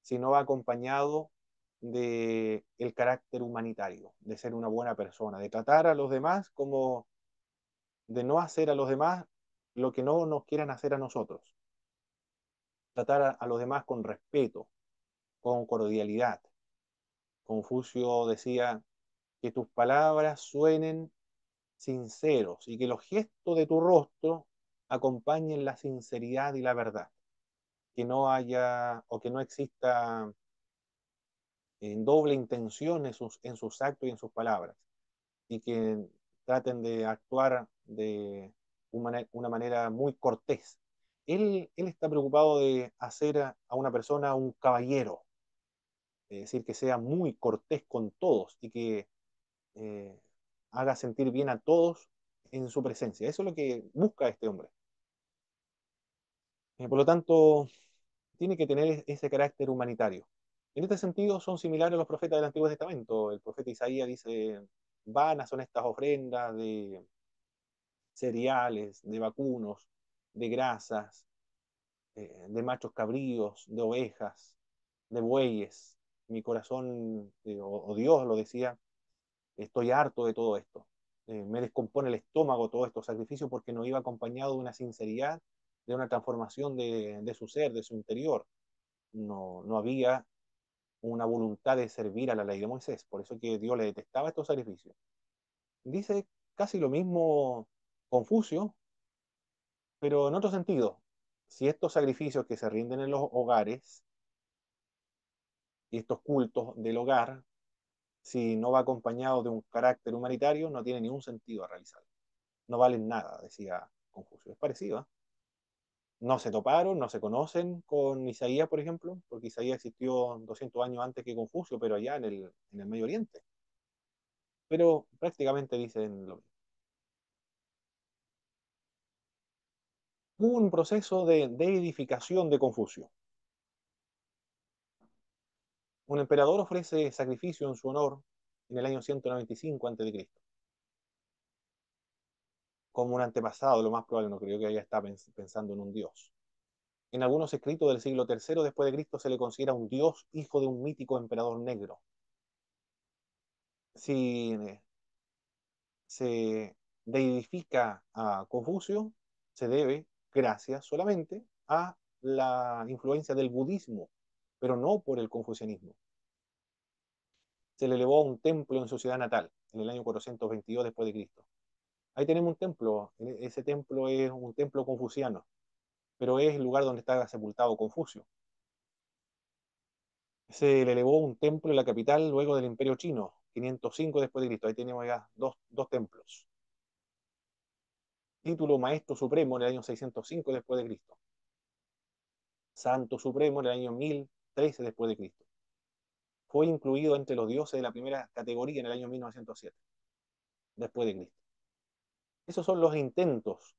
si no va acompañado de el carácter humanitario, de ser una buena persona, de tratar a los demás como de no hacer a los demás lo que no nos quieran hacer a nosotros, tratar a los demás con respeto, con cordialidad. Confucio decía que tus palabras suenen sinceros y que los gestos de tu rostro acompañen la sinceridad y la verdad, que no haya o que no exista en doble intención en sus actos y en sus palabras, y que traten de actuar de una manera muy cortés. Él está preocupado de hacer a una persona un caballero, es decir, que sea muy cortés con todos y que eh, haga sentir bien a todos en su presencia. Eso es lo que busca este hombre. Por lo tanto, tiene que tener ese carácter humanitario. En este sentido, son similares a los profetas del Antiguo Testamento. El profeta Isaías dice, vanas son estas ofrendas de cereales, de vacunos, de grasas, de machos cabríos, de ovejas, de bueyes. Mi corazón, o Dios lo decía, estoy harto de todo esto. Me descompone el estómago todos estos sacrificios porque no iba acompañado de una sinceridad, de una transformación de su ser, de su interior. No había una voluntad de servir a la ley de Moisés. Por eso que Dios le detestaba estos sacrificios. Dice casi lo mismo Confucio, pero en otro sentido. Si estos sacrificios que se rinden en los hogares y estos cultos del hogar, si no va acompañado de un carácter humanitario, no tiene ningún sentido a realizarlo. No valen nada, decía Confucio. Es parecido, ¿eh? No se toparon, no se conocen con Isaías, por ejemplo, porque Isaías existió 200 años antes que Confucio, pero allá en el Medio Oriente. Pero prácticamente dicen lo mismo. Hubo un proceso de deidificación de Confucio. Un emperador ofrece sacrificio en su honor en el año 195 a.C. Como un antepasado, lo más probable, no creo que haya estado pensando en un dios. En algunos escritos del siglo III después de Cristo se le considera un dios hijo de un mítico emperador negro. Si se deidifica a Confucio, se debe, gracias solamente, a la influencia del budismo, pero no por el confucianismo. Se le elevó a un templo en su ciudad natal, en el año 422 después de Cristo. Ahí tenemos un templo, ese templo es un templo confuciano, pero es el lugar donde está sepultado Confucio. Se le elevó un templo en la capital luego del Imperio Chino, 505 después de Cristo. Ahí tenemos ya dos templos. Título Maestro Supremo en el año 605 después de Cristo. Santo Supremo en el año 1013 después de Cristo. Fue incluido entre los dioses de la primera categoría en el año 1907 después de Cristo. Esos son los intentos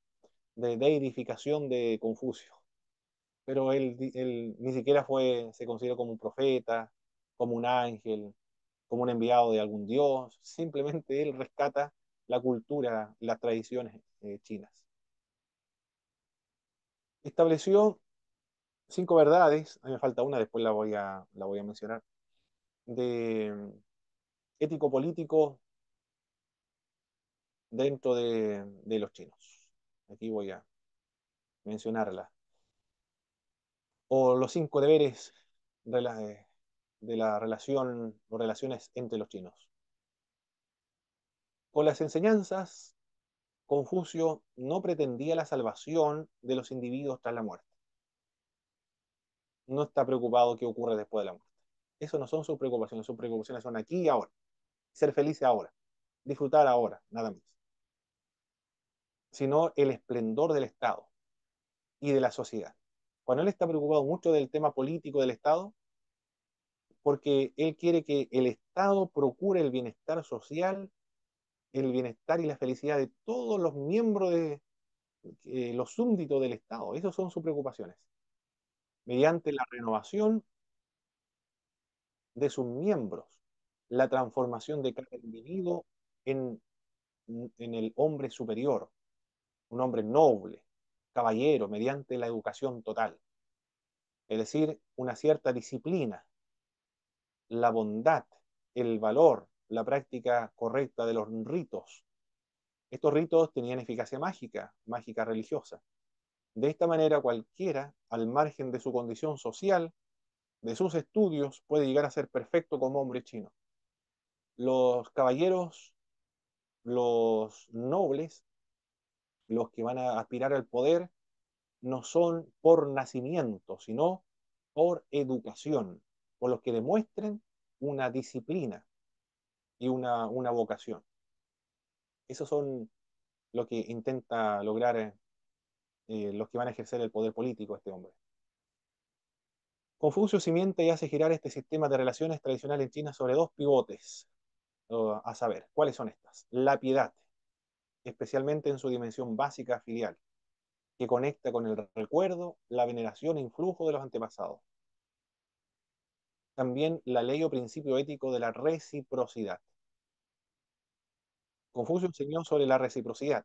de deidificación de Confucio, pero él ni siquiera se consideró como un profeta, como un ángel, como un enviado de algún dios, simplemente él rescata la cultura, las tradiciones chinas. Estableció 5 verdades, a mí me falta una, después la voy a mencionar, de ético-político dentro de los chinos. Aquí voy a mencionarla. O los 5 deberes de de la relación o relaciones entre los chinos. Con las enseñanzas, Confucio no pretendía la salvación de los individuos tras la muerte. No está preocupado qué ocurre después de la muerte. Eso no son sus preocupaciones son aquí y ahora. Ser felices ahora, disfrutar ahora, nada más. Sino el esplendor del Estado y de la sociedad. Cuando él está preocupado mucho del tema político del Estado, porque él quiere que el Estado procure el bienestar social, el bienestar y la felicidad de todos los miembros de los súbditos del Estado. Esas son sus preocupaciones. Mediante la renovación de sus miembros, la transformación de cada individuo en, en el hombre superior, un hombre noble, caballero, mediante la educación total. Es decir, una cierta disciplina, la bondad, el valor, la práctica correcta de los ritos. Estos ritos tenían eficacia mágica, mágica religiosa. De esta manera, cualquiera, al margen de su condición social, de sus estudios, puede llegar a ser perfecto como hombre chino. Los caballeros, los nobles, los que van a aspirar al poder, no son por nacimiento, sino por educación, por los que demuestren una disciplina y una vocación. Esos son lo que intenta lograr los que van a ejercer el poder político este hombre. Confucio cimienta y hace girar este sistema de relaciones tradicional en China sobre dos pivotes, a saber, ¿cuáles son estas? La piedad, especialmente en su dimensión básica filial, que conecta con el recuerdo, la veneración e influjo de los antepasados. También la ley o principio ético de la reciprocidad. Confucio enseñó sobre la reciprocidad.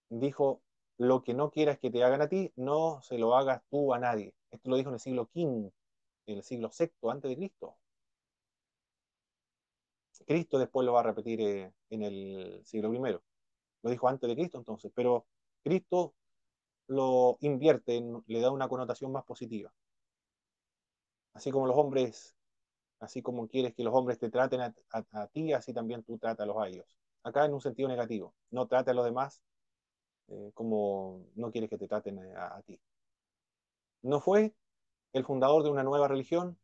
Dijo, lo que no quieras que te hagan a ti, no se lo hagas tú a nadie. Esto lo dijo en el siglo V, el siglo VI antes de Cristo. Cristo después lo va a repetir en el siglo I. Lo dijo antes de Cristo entonces, pero Cristo lo invierte, le da una connotación más positiva. Así como los hombres, así como quieres que los hombres te traten a ti, así también tú trátalos a ellos. Acá en un sentido negativo, no trate a los demás como no quieres que te traten a ti. No fue el fundador de una nueva religión,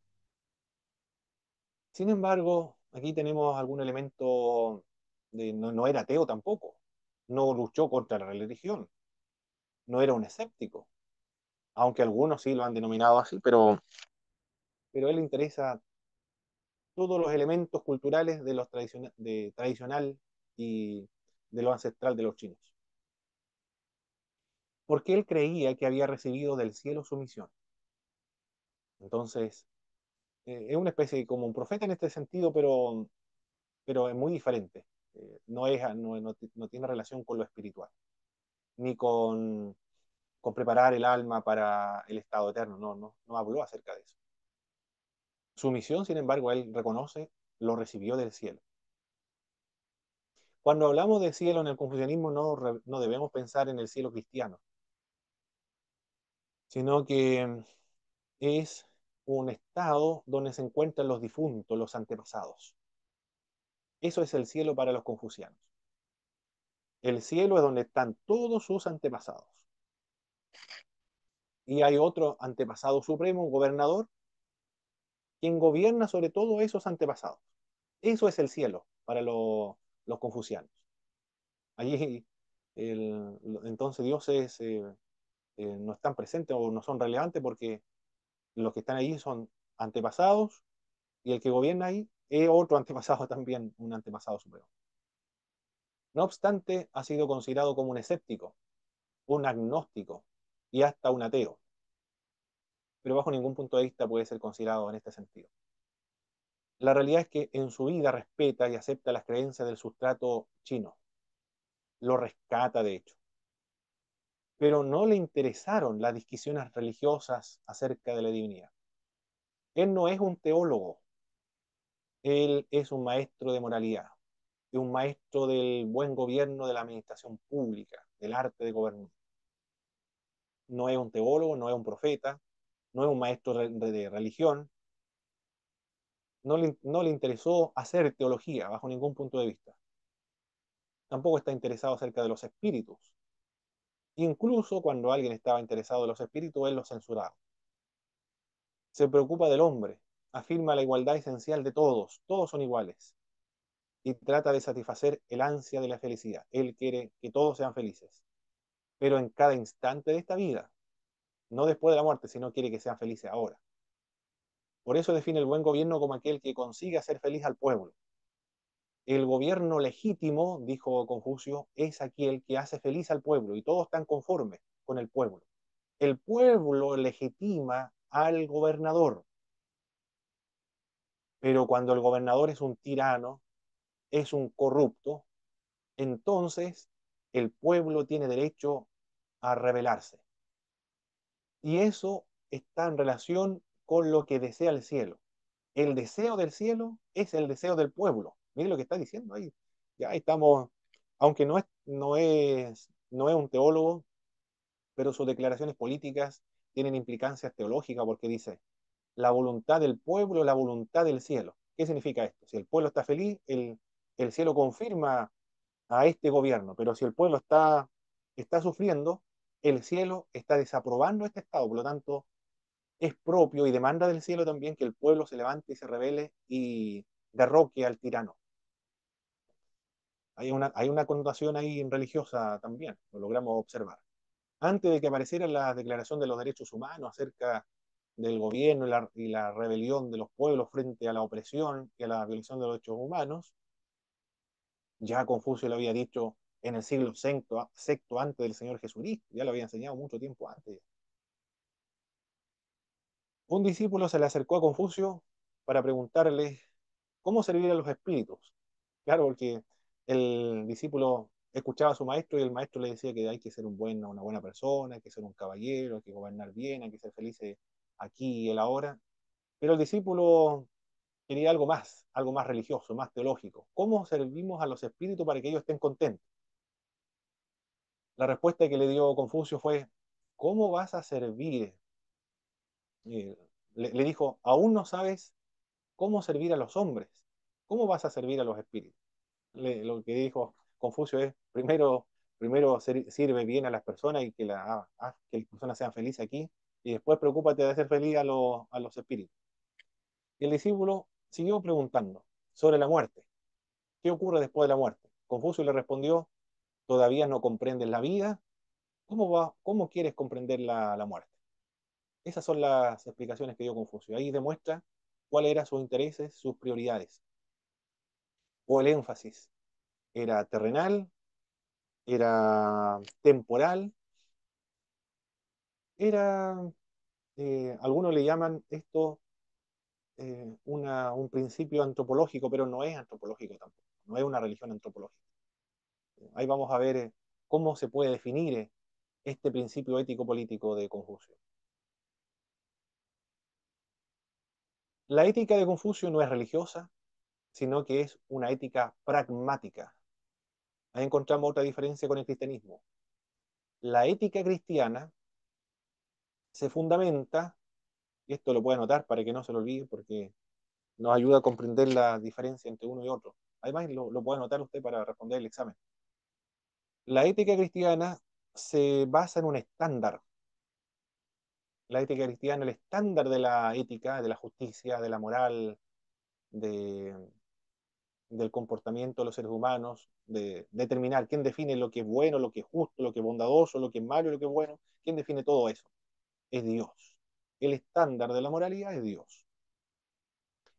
sin embargo, aquí tenemos algún elemento de no era ateo tampoco, no luchó contra la religión, no era un escéptico, aunque algunos sí lo han denominado así, pero a él le interesa todos los elementos culturales de los tradicional y de lo ancestral de los chinos. Porque él creía que había recibido del cielo su misión. Entonces, es una especie de como un profeta en este sentido, pero es muy diferente. No tiene relación con lo espiritual, ni con preparar el alma para el estado eterno. No habló acerca de eso. Su misión, sin embargo, él reconoce, lo recibió del cielo. Cuando hablamos de cielo en el confucianismo, no debemos pensar en el cielo cristiano, sino que es un estado donde se encuentran los difuntos, los antepasados. Eso es el cielo para los confucianos. El cielo es donde están todos sus antepasados. Y hay otro antepasado supremo, un gobernador, quien gobierna sobre todo esos antepasados. Eso es el cielo para los confucianos. Allí, entonces dioses no están presentes o no son relevantes porque los que están allí son antepasados y el que gobierna ahí es otro antepasado también, un antepasado supremo. No obstante, ha sido considerado como un escéptico, un agnóstico y hasta un ateo, pero bajo ningún punto de vista puede ser considerado en este sentido. La realidad es que en su vida respeta y acepta las creencias del sustrato chino, lo rescata de hecho, pero no le interesaron las discusiones religiosas acerca de la divinidad. Él no es un teólogo, él es un maestro de moralidad, es un maestro del buen gobierno, de la administración pública, del arte de gobernar. no es un teólogo, no es un profeta, no es un maestro de religión, no le interesó hacer teología bajo ningún punto de vista. Tampoco está interesado acerca de los espíritus. Incluso cuando alguien estaba interesado en los espíritus, él los censuraba. Se preocupa del hombre, afirma la igualdad esencial de todos, todos son iguales, y trata de satisfacer el ansia de la felicidad. Él quiere que todos sean felices, pero en cada instante de esta vida, no después de la muerte, sino quiere que sean felices ahora. Por eso define el buen gobierno como aquel que consigue hacer feliz al pueblo. El gobierno legítimo, dijo Confucio, es aquel que hace feliz al pueblo y todos están conformes con el pueblo. El pueblo legitima al gobernador, pero cuando el gobernador es un tirano, es un corrupto, entonces el pueblo tiene derecho a rebelarse. Y eso está en relación con lo que desea el cielo. El deseo del cielo es el deseo del pueblo. Mire lo que está diciendo ahí. Ya estamos, aunque no es un teólogo, pero sus declaraciones políticas tienen implicancias teológicas porque dice, la voluntad del pueblo, la voluntad del cielo. ¿Qué significa esto? Si el pueblo está feliz, el cielo confirma a este gobierno, pero si el pueblo está sufriendo, el cielo está desaprobando este estado, por lo tanto, es propio y demanda del cielo también que el pueblo se levante y se rebele y derroque al tirano. Hay una connotación ahí religiosa también, lo logramos observar. Antes de que apareciera la Declaración de los Derechos Humanos acerca del gobierno y la rebelión de los pueblos frente a la opresión y a la violación de los derechos humanos, ya Confucio lo había dicho en el siglo sexto antes del Señor Jesucristo, ya lo había enseñado mucho tiempo antes. Un discípulo se le acercó a Confucio para preguntarle cómo servir a los espíritus. Claro, porque el discípulo escuchaba a su maestro y el maestro le decía que hay que ser una buena persona, hay que ser un caballero, hay que gobernar bien, hay que ser feliz aquí y el ahora. Pero el discípulo quería algo más religioso, más teológico. ¿Cómo servimos a los espíritus para que ellos estén contentos? La respuesta que le dio Confucio fue, ¿cómo vas a servir? Eh, le dijo, aún no sabes cómo servir a los hombres. ¿Cómo vas a servir a los espíritus? Lo que dijo Confucio es, primero sirve bien a las personas y que las personas sean felices aquí, y después preocúpate de hacer feliz a los espíritus. Y el discípulo siguió preguntando sobre la muerte. ¿Qué ocurre después de la muerte? Confucio le respondió, todavía no comprendes la vida, ¿cómo quieres comprender la muerte? Esas son las explicaciones que dio Confucio. Ahí demuestra cuáles eran sus intereses, sus prioridades, o el énfasis. ¿Era terrenal? ¿Era temporal? Era, algunos le llaman esto un principio antropológico, pero no es antropológico tampoco, no es una religión antropológica. Ahí vamos a ver cómo se puede definir este principio ético-político de Confucio. La ética de Confucio no es religiosa, sino que es una ética pragmática. Ahí encontramos otra diferencia con el cristianismo. La ética cristiana se fundamenta, y esto lo puede anotar para que no se lo olvide, porque nos ayuda a comprender la diferencia entre uno y otro. Además, lo puede anotar usted para responder el examen. La ética cristiana se basa en un estándar. La ética cristiana, el estándar de la ética, de la justicia, de la moral, de, del comportamiento de los seres humanos, de determinar quién define lo que es bueno, lo que es justo, lo que es bondadoso, lo que es malo y lo que es bueno, quién define todo eso. Es Dios. El estándar de la moralidad es Dios.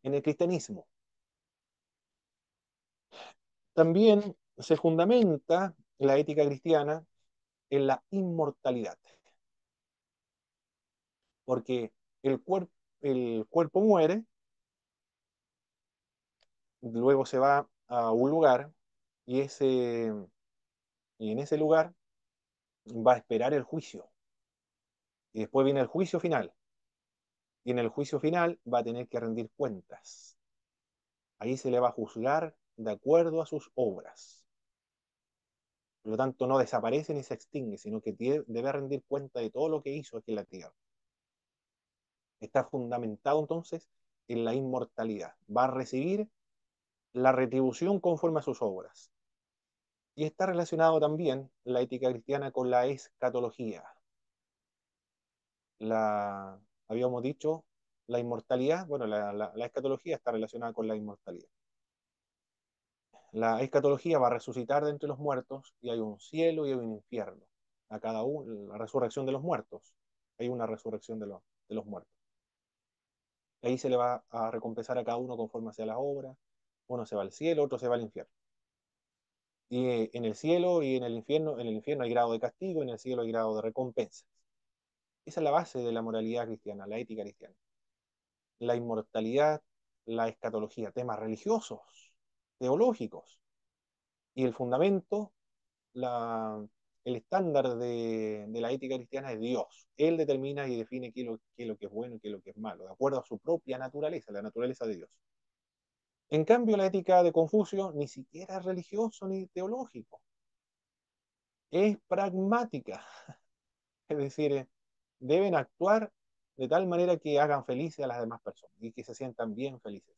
En el cristianismo también se fundamenta la ética cristiana en la inmortalidad, porque el cuerpo muere, luego se va a un lugar y, y en ese lugar va a esperar el juicio, y después viene el juicio final, y en el juicio final va a tener que rendir cuentas. Ahí se le va a juzgar de acuerdo a sus obras. Por lo tanto, no desaparece ni se extingue, sino que debe rendir cuenta de todo lo que hizo aquí en la tierra. Está fundamentado entonces en la inmortalidad. Va a recibir la retribución conforme a sus obras. Y está relacionado también la ética cristiana con la escatología. La, habíamos dicho, la inmortalidad, bueno, la escatología está relacionada con la inmortalidad. La escatología va a resucitar de entre los muertos y hay un cielo y hay un infierno. A cada uno, la resurrección de los muertos. Hay una resurrección de los muertos. Ahí se le va a recompensar a cada uno conforme hacia las obras. Uno se va al cielo, otro se va al infierno. Y en el cielo y en el infierno hay grado de castigo, en el cielo hay grado de recompensas. Esa es la base de la moralidad cristiana, la ética cristiana. La inmortalidad, la escatología, temas religiosos, teológicos. Y el fundamento, la, el estándar de la ética cristiana es Dios. Él determina y define qué es lo que es bueno y qué es lo que es malo, de acuerdo a su propia naturaleza, la naturaleza de Dios. En cambio, la ética de Confucio ni siquiera es religioso ni teológico, es pragmática, es decir, deben actuar de tal manera que hagan felices a las demás personas y que se sientan bien felices.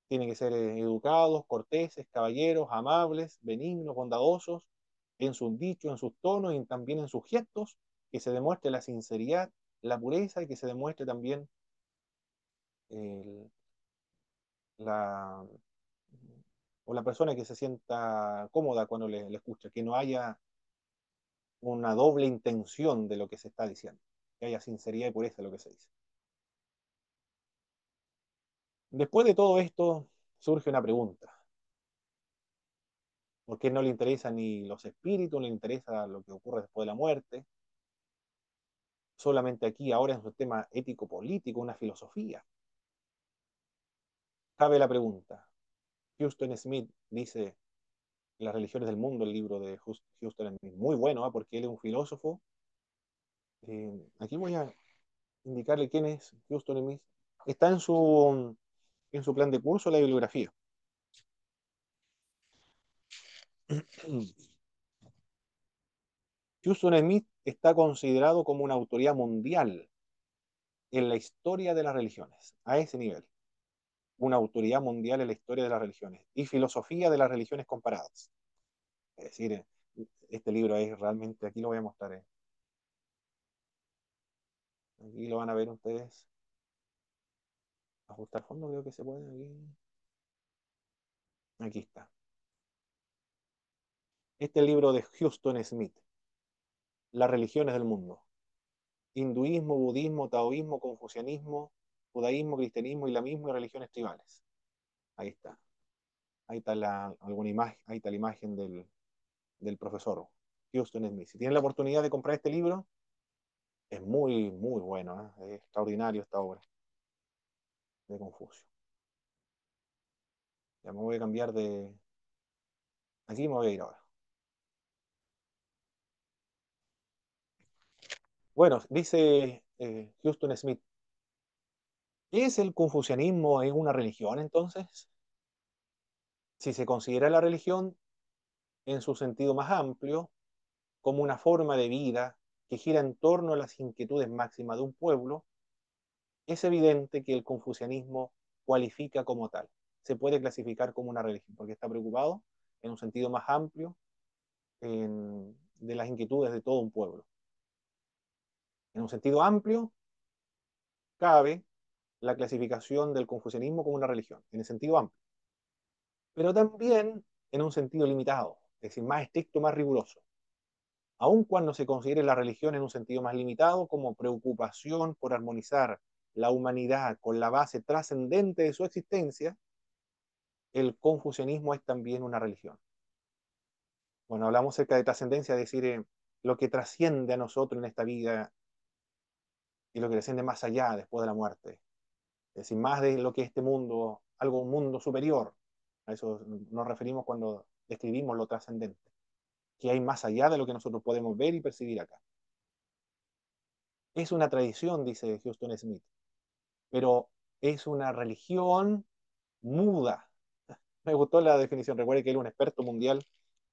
Tienen que ser educados, corteses, caballeros, amables, benignos, bondadosos, en sus dichos, en sus tonos y también en sus gestos, que se demuestre la sinceridad, la pureza y que se demuestre también el, la, o la persona que se sienta cómoda cuando le escucha, que no haya una doble intención de lo que se está diciendo, que haya sinceridad y pureza en lo que se dice. Después de todo esto, surge una pregunta. ¿Por qué no le interesa ni los espíritus, no le interesa lo que ocurre después de la muerte? Solamente aquí, ahora es un tema ético-político, una filosofía. Cabe la pregunta. Houston Smith dice Las religiones del mundo, el libro de Houston Smith, muy bueno, ¿eh? Porque él es un filósofo. Aquí voy a indicarle quién es Houston Smith. Está en su plan de curso la bibliografía. Houston Smith está considerado como una autoridad mundial en la historia de las religiones, a ese nivel. Una autoridad mundial en la historia de las religiones y filosofía de las religiones comparadas. Es decir, este libro es realmente, aquí lo voy a mostrar. Aquí lo van a ver ustedes. Ajustar fondo, creo que se puede aquí. Aquí está. Este es el libro de Houston Smith, Las religiones del mundo. Hinduismo, budismo, taoísmo, confucianismo, judaísmo, cristianismo, islamismo y religiones tribales. Ahí está. Ahí está alguna imagen, ahí está la imagen del profesor Houston Smith. Si tienen la oportunidad de comprar este libro, es muy, muy bueno, ¿eh? Es extraordinario esta obra de Confucio. Ya me voy a cambiar de... Aquí me voy a ir ahora. Bueno, dice Houston Smith, ¿es el confucianismo es una religión entonces? Si se considera la religión en su sentido más amplio, como una forma de vida que gira en torno a las inquietudes máximas de un pueblo, es evidente que el confucianismo cualifica como tal. Se puede clasificar como una religión, porque está preocupado en un sentido más amplio de las inquietudes de todo un pueblo. En un sentido amplio, cabe la clasificación del confucianismo como una religión, en el sentido amplio, pero también en un sentido limitado, es decir, más estricto, más riguroso. Aun cuando se considere la religión en un sentido más limitado como preocupación por armonizar la humanidad con la base trascendente de su existencia, el confucianismo es también una religión. Bueno, hablamos acerca de trascendencia, es decir, lo que trasciende a nosotros en esta vida y lo que trasciende más allá después de la muerte. Es decir, más de lo que este mundo, algo, un mundo superior. A eso nos referimos cuando describimos lo trascendente, que hay más allá de lo que nosotros podemos ver y percibir acá. Es una tradición, dice Houston Smith, pero es una religión muda. Me gustó la definición, recuerde que él es un experto mundial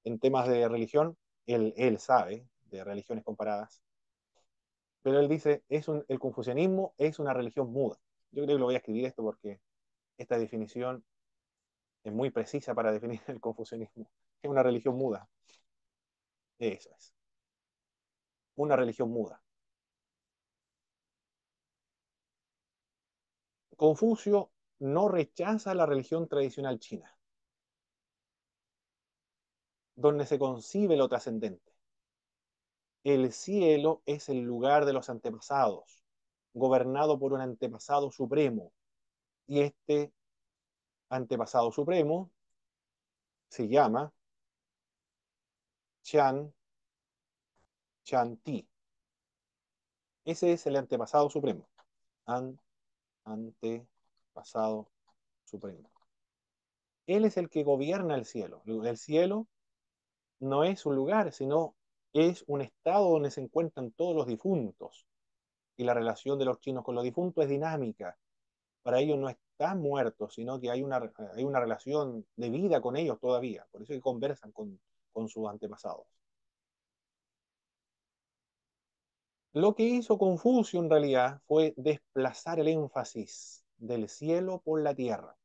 en temas de religión, él sabe de religiones comparadas, pero él dice, el confucianismo es una religión muda. Yo creo que lo voy a escribir esto porque esta definición es muy precisa para definir el confucianismo. Es una religión muda. Eso es. Una religión muda. Confucio no rechaza la religión tradicional china, donde se concibe lo trascendente. El cielo es el lugar de los antepasados, gobernado por un antepasado supremo, y este antepasado supremo se llama Chan Ti. Ese es el antepasado supremo. An, Antepasado supremo. Él es el que gobierna el cielo. El cielo no es un lugar, sino es un estado donde se encuentran todos los difuntos. Y la relación de los chinos con los difuntos es dinámica. Para ellos no están muertos, sino que hay una relación de vida con ellos todavía. Por eso que conversan con sus antepasados. Lo que hizo Confucio en realidad fue desplazar el énfasis del cielo por la tierra.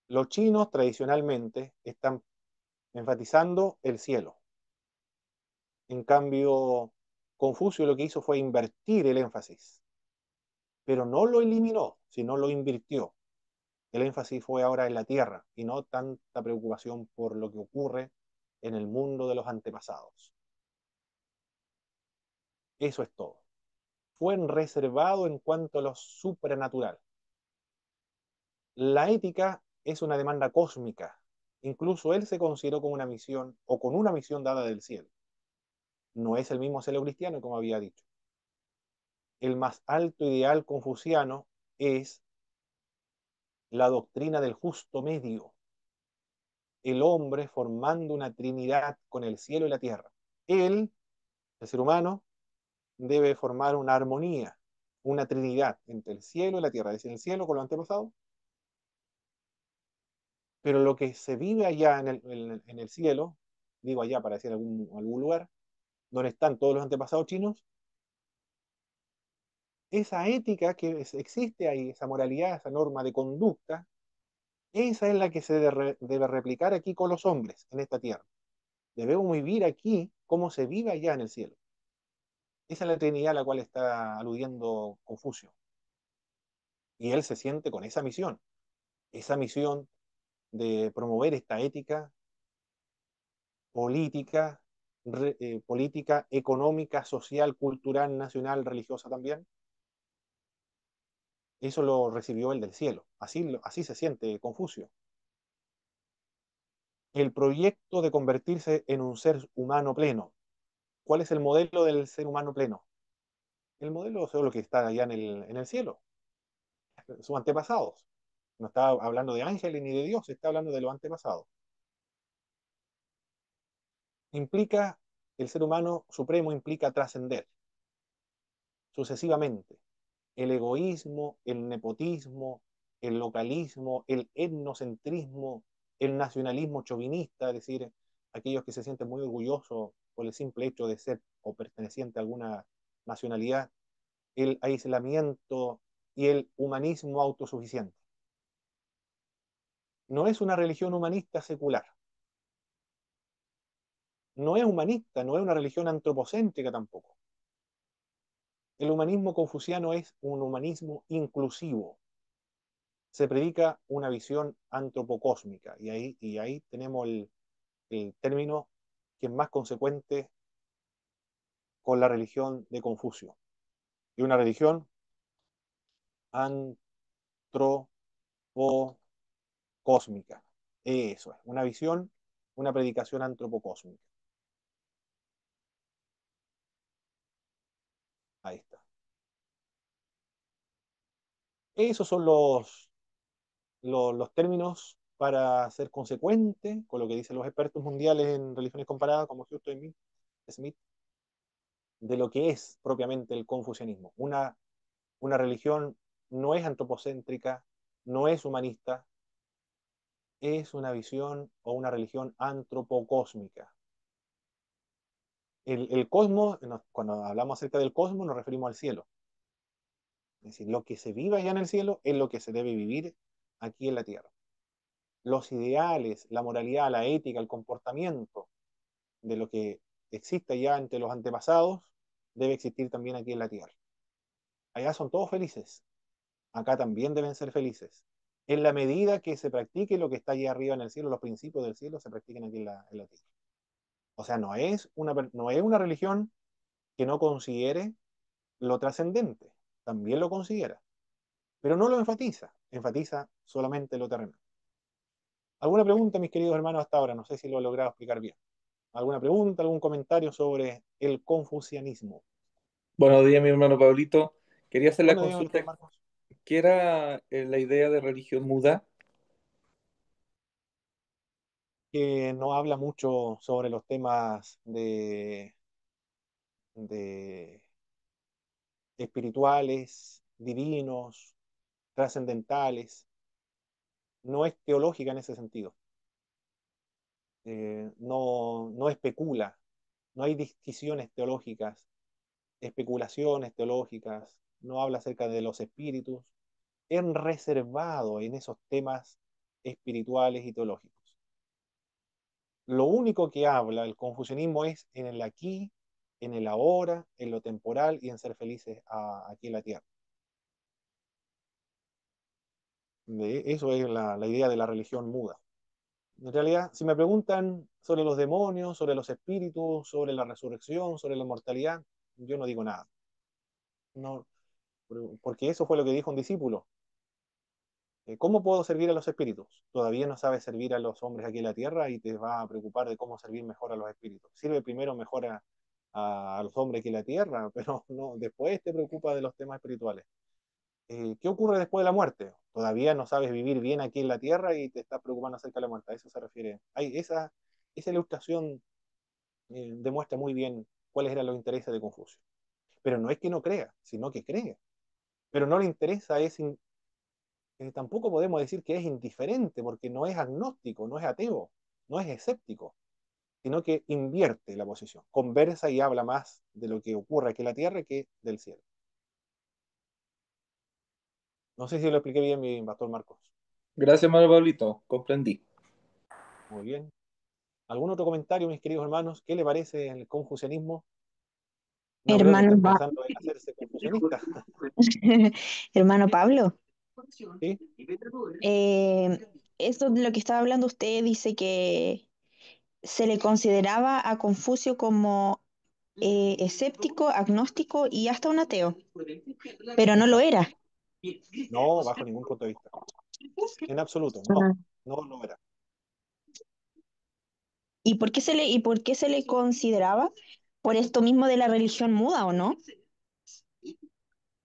Los chinos tradicionalmente están enfatizando el cielo. En cambio, Confucio lo que hizo fue invertir el énfasis, pero no lo eliminó, sino lo invirtió. El énfasis fue ahora en la tierra y no tanta preocupación por lo que ocurre en el mundo de los antepasados. Eso es todo. Fue reservado en cuanto a lo supernatural. La ética es una demanda cósmica. Incluso él se consideró como una misión o con una misión dada del cielo. No es el mismo cielo cristiano, como había dicho. El más alto ideal confuciano es la doctrina del justo medio, el hombre formando una trinidad con el cielo y la tierra. Él, el ser humano, debe formar una armonía, una trinidad entre el cielo y la tierra, es decir, el cielo con lo antepasado, pero lo que se vive allá en el cielo, digo allá para decir algún lugar, donde están todos los antepasados chinos, esa ética que existe ahí, esa moralidad, esa norma de conducta, esa es la que se debe replicar aquí con los hombres en esta tierra. Debemos vivir aquí como se vive allá en el cielo. Esa es la Trinidad a la cual está aludiendo Confucio. Y él se siente con esa misión de promover esta ética política, política, económica, social, cultural, nacional, religiosa también. Eso lo recibió el del cielo. Así se siente Confucio. El proyecto de convertirse en un ser humano pleno. ¿Cuál es el modelo del ser humano pleno? El modelo es lo que está allá en el cielo, sus antepasados. No está hablando de ángeles ni de Dios, está hablando de los antepasados. Implica, el ser humano supremo implica trascender sucesivamente el egoísmo, el nepotismo, el localismo, el etnocentrismo, el nacionalismo chauvinista, es decir, aquellos que se sienten muy orgullosos por el simple hecho de ser o perteneciente a alguna nacionalidad, el aislamiento y el humanismo autosuficiente. No es una religión humanista secular, no es humanista, no es una religión antropocéntrica tampoco. El humanismo confuciano es un humanismo inclusivo. Se predica una visión antropocósmica y ahí tenemos el término que es más consecuente con la religión de Confucio. Y una religión antropocósmica. Eso es, una visión, una predicación antropocósmica. Ahí está. Esos son los términos para ser consecuente con lo que dicen los expertos mundiales en religiones comparadas, como Houston Smith, de lo que es propiamente el confucianismo. Una religión no es antropocéntrica, no es humanista, es una visión o una religión antropocósmica. El cosmos, cuando hablamos acerca del cosmos, nos referimos al cielo. Es decir, lo que se vive allá en el cielo es lo que se debe vivir aquí en la tierra. Los ideales, la moralidad, la ética, el comportamiento de lo que existe ya entre los antepasados debe existir también aquí en la tierra. Allá son todos felices, acá también deben ser felices. En la medida que se practique lo que está allá arriba en el cielo, los principios del cielo se practiquen aquí en la tierra. O sea, no es una religión que no considere lo trascendente, también lo considera, pero no lo enfatiza, enfatiza solamente lo terrenal. ¿Alguna pregunta, mis queridos hermanos, hasta ahora? No sé si lo he logrado explicar bien. ¿Alguna pregunta, algún comentario sobre el confucianismo?
Buenos días, mi hermano Pablito. Quería hacer la
Bueno, dígame,
consulta.
doctor Marcos,
¿Qué era la idea de religión muda?
que no habla mucho sobre los temas de espirituales, divinos, trascendentales. No es teológica en ese sentido. No especula, no hay disquisiciones teológicas, especulaciones teológicas, no habla acerca de los espíritus, es reservado en esos temas espirituales y teológicos. Lo único que habla el confucianismo es en el aquí, en el ahora, en lo temporal y en ser felices aquí en la tierra. Eso es la idea de la religión muda. En realidad, si me preguntan sobre los demonios, sobre los espíritus, sobre la resurrección, sobre la mortalidad, yo no digo nada. No, porque eso fue lo que dijo un discípulo. ¿Cómo puedo servir a los espíritus? Todavía no sabes servir a los hombres aquí en la tierra y te vas a preocupar de cómo servir mejor a los espíritus. Sirve primero mejor a los hombres aquí en la tierra, pero no, después te preocupas de los temas espirituales. ¿Qué ocurre después de la muerte? Todavía no sabes vivir bien aquí en la tierra y te estás preocupando acerca de la muerte. A eso se refiere. Esa ilustración demuestra muy bien cuáles eran los intereses de Confucio. Pero no es que no crea, sino que cree. Pero no le interesa, tampoco podemos decir que es indiferente, porque no es agnóstico, no es ateo, no es escéptico, sino que invierte la posición, conversa y habla más de lo que ocurre aquí en la tierra que del cielo. No sé si lo expliqué bien, mi pastor Marcos.
Gracias, hermano Pablito. Comprendí.
Muy bien. ¿Algún otro comentario, mis queridos hermanos? ¿Qué le parece el confucianismo? No creo que
Hermano,
estén pensando en hacerse confusionistas.
hermano Pablo,
¿Sí?
eh, esto de lo que estaba hablando usted dice que se le consideraba a Confucio como escéptico, agnóstico y hasta un ateo, pero no lo
Exacto.
era.
No, bajo ningún punto de vista. En absoluto, no.
Ah.
No lo era.
¿Y por qué se le consideraba? Por esto mismo de la religión muda, ¿o no?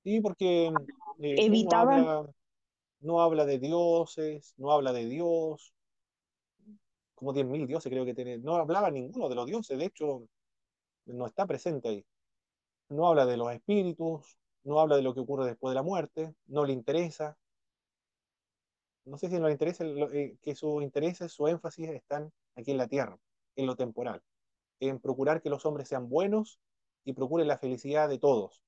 Sí, porque él
Evitaba,
no habla de dioses, no habla de Dios, como 10.000 dioses creo que tiene. No hablaba ninguno de los dioses, de hecho, no está presente ahí. No habla de los espíritus, no habla de lo que ocurre después de la muerte, no le interesa. No sé si no le interesa que sus intereses, su énfasis están aquí en la tierra, en lo temporal, en procurar que los hombres sean buenos y procuren la felicidad de todos.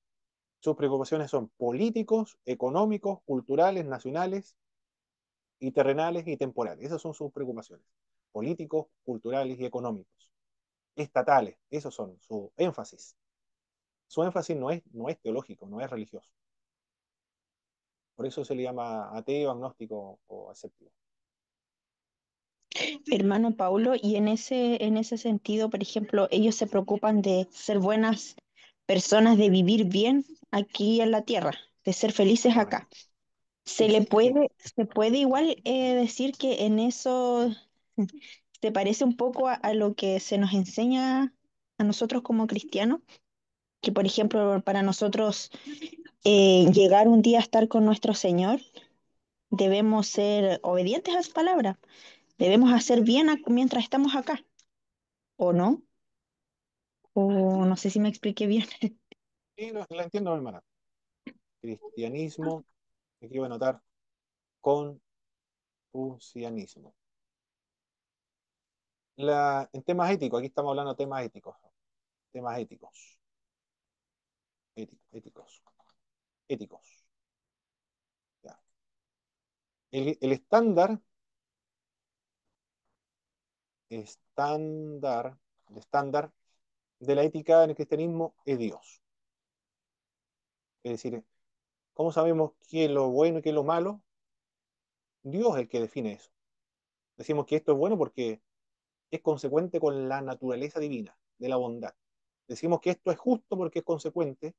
Sus preocupaciones son políticos, económicos, culturales, nacionales y terrenales y temporales. Esas son sus preocupaciones. Políticos, culturales y económicos. Estatales, esos son su énfasis. Su énfasis no es teológico, no es religioso. Por eso se le llama ateo, agnóstico o escéptico.
hermano Paulo, y en ese sentido, por ejemplo, ellos se preocupan de ser buenas personas, de vivir bien aquí en la tierra, de ser felices acá.
Correcto. Sí, sí.
Se puede igual decir que en eso se parece un poco a lo que se nos enseña a nosotros como cristianos, que por ejemplo para nosotros llegar un día a estar con nuestro Señor, debemos ser obedientes a su palabra, debemos hacer bien mientras estamos acá, ¿o no? O no sé si me expliqué bien.
Sí, la entiendo, hermana. Cristianismo, aquí voy a anotar, confucianismo. En temas éticos, aquí estamos hablando de temas éticos, éticos, éticos. Ya. El estándar, el estándar de la ética en el cristianismo es Dios. Es decir, ¿cómo sabemos qué es lo bueno y qué es lo malo? Dios es el que define eso. Decimos que esto es bueno porque es consecuente con la naturaleza divina de la bondad. Decimos que esto es justo porque es consecuente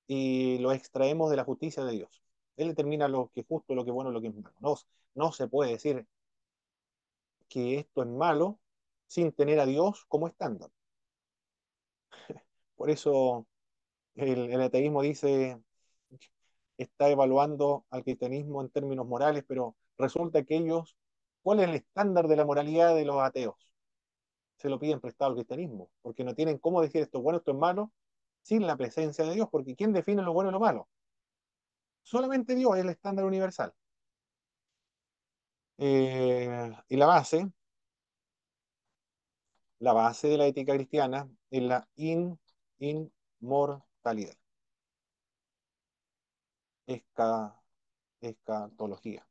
y lo extraemos de la justicia de Dios. Él determina lo que es justo, lo que es bueno, lo que es malo. No se puede decir que esto es malo sin tener a Dios como estándar. Por eso el ateísmo dice, está evaluando al cristianismo en términos morales, pero resulta que ellos, ¿cuál es el estándar de la moralidad de los ateos? Se lo piden prestado al cristianismo, porque no tienen cómo decir esto es bueno, esto es malo, sin la presencia de Dios, porque ¿quién define lo bueno y lo malo? Solamente Dios es el estándar universal. Y la base de la ética cristiana es la inmortalidad, esca, escatología.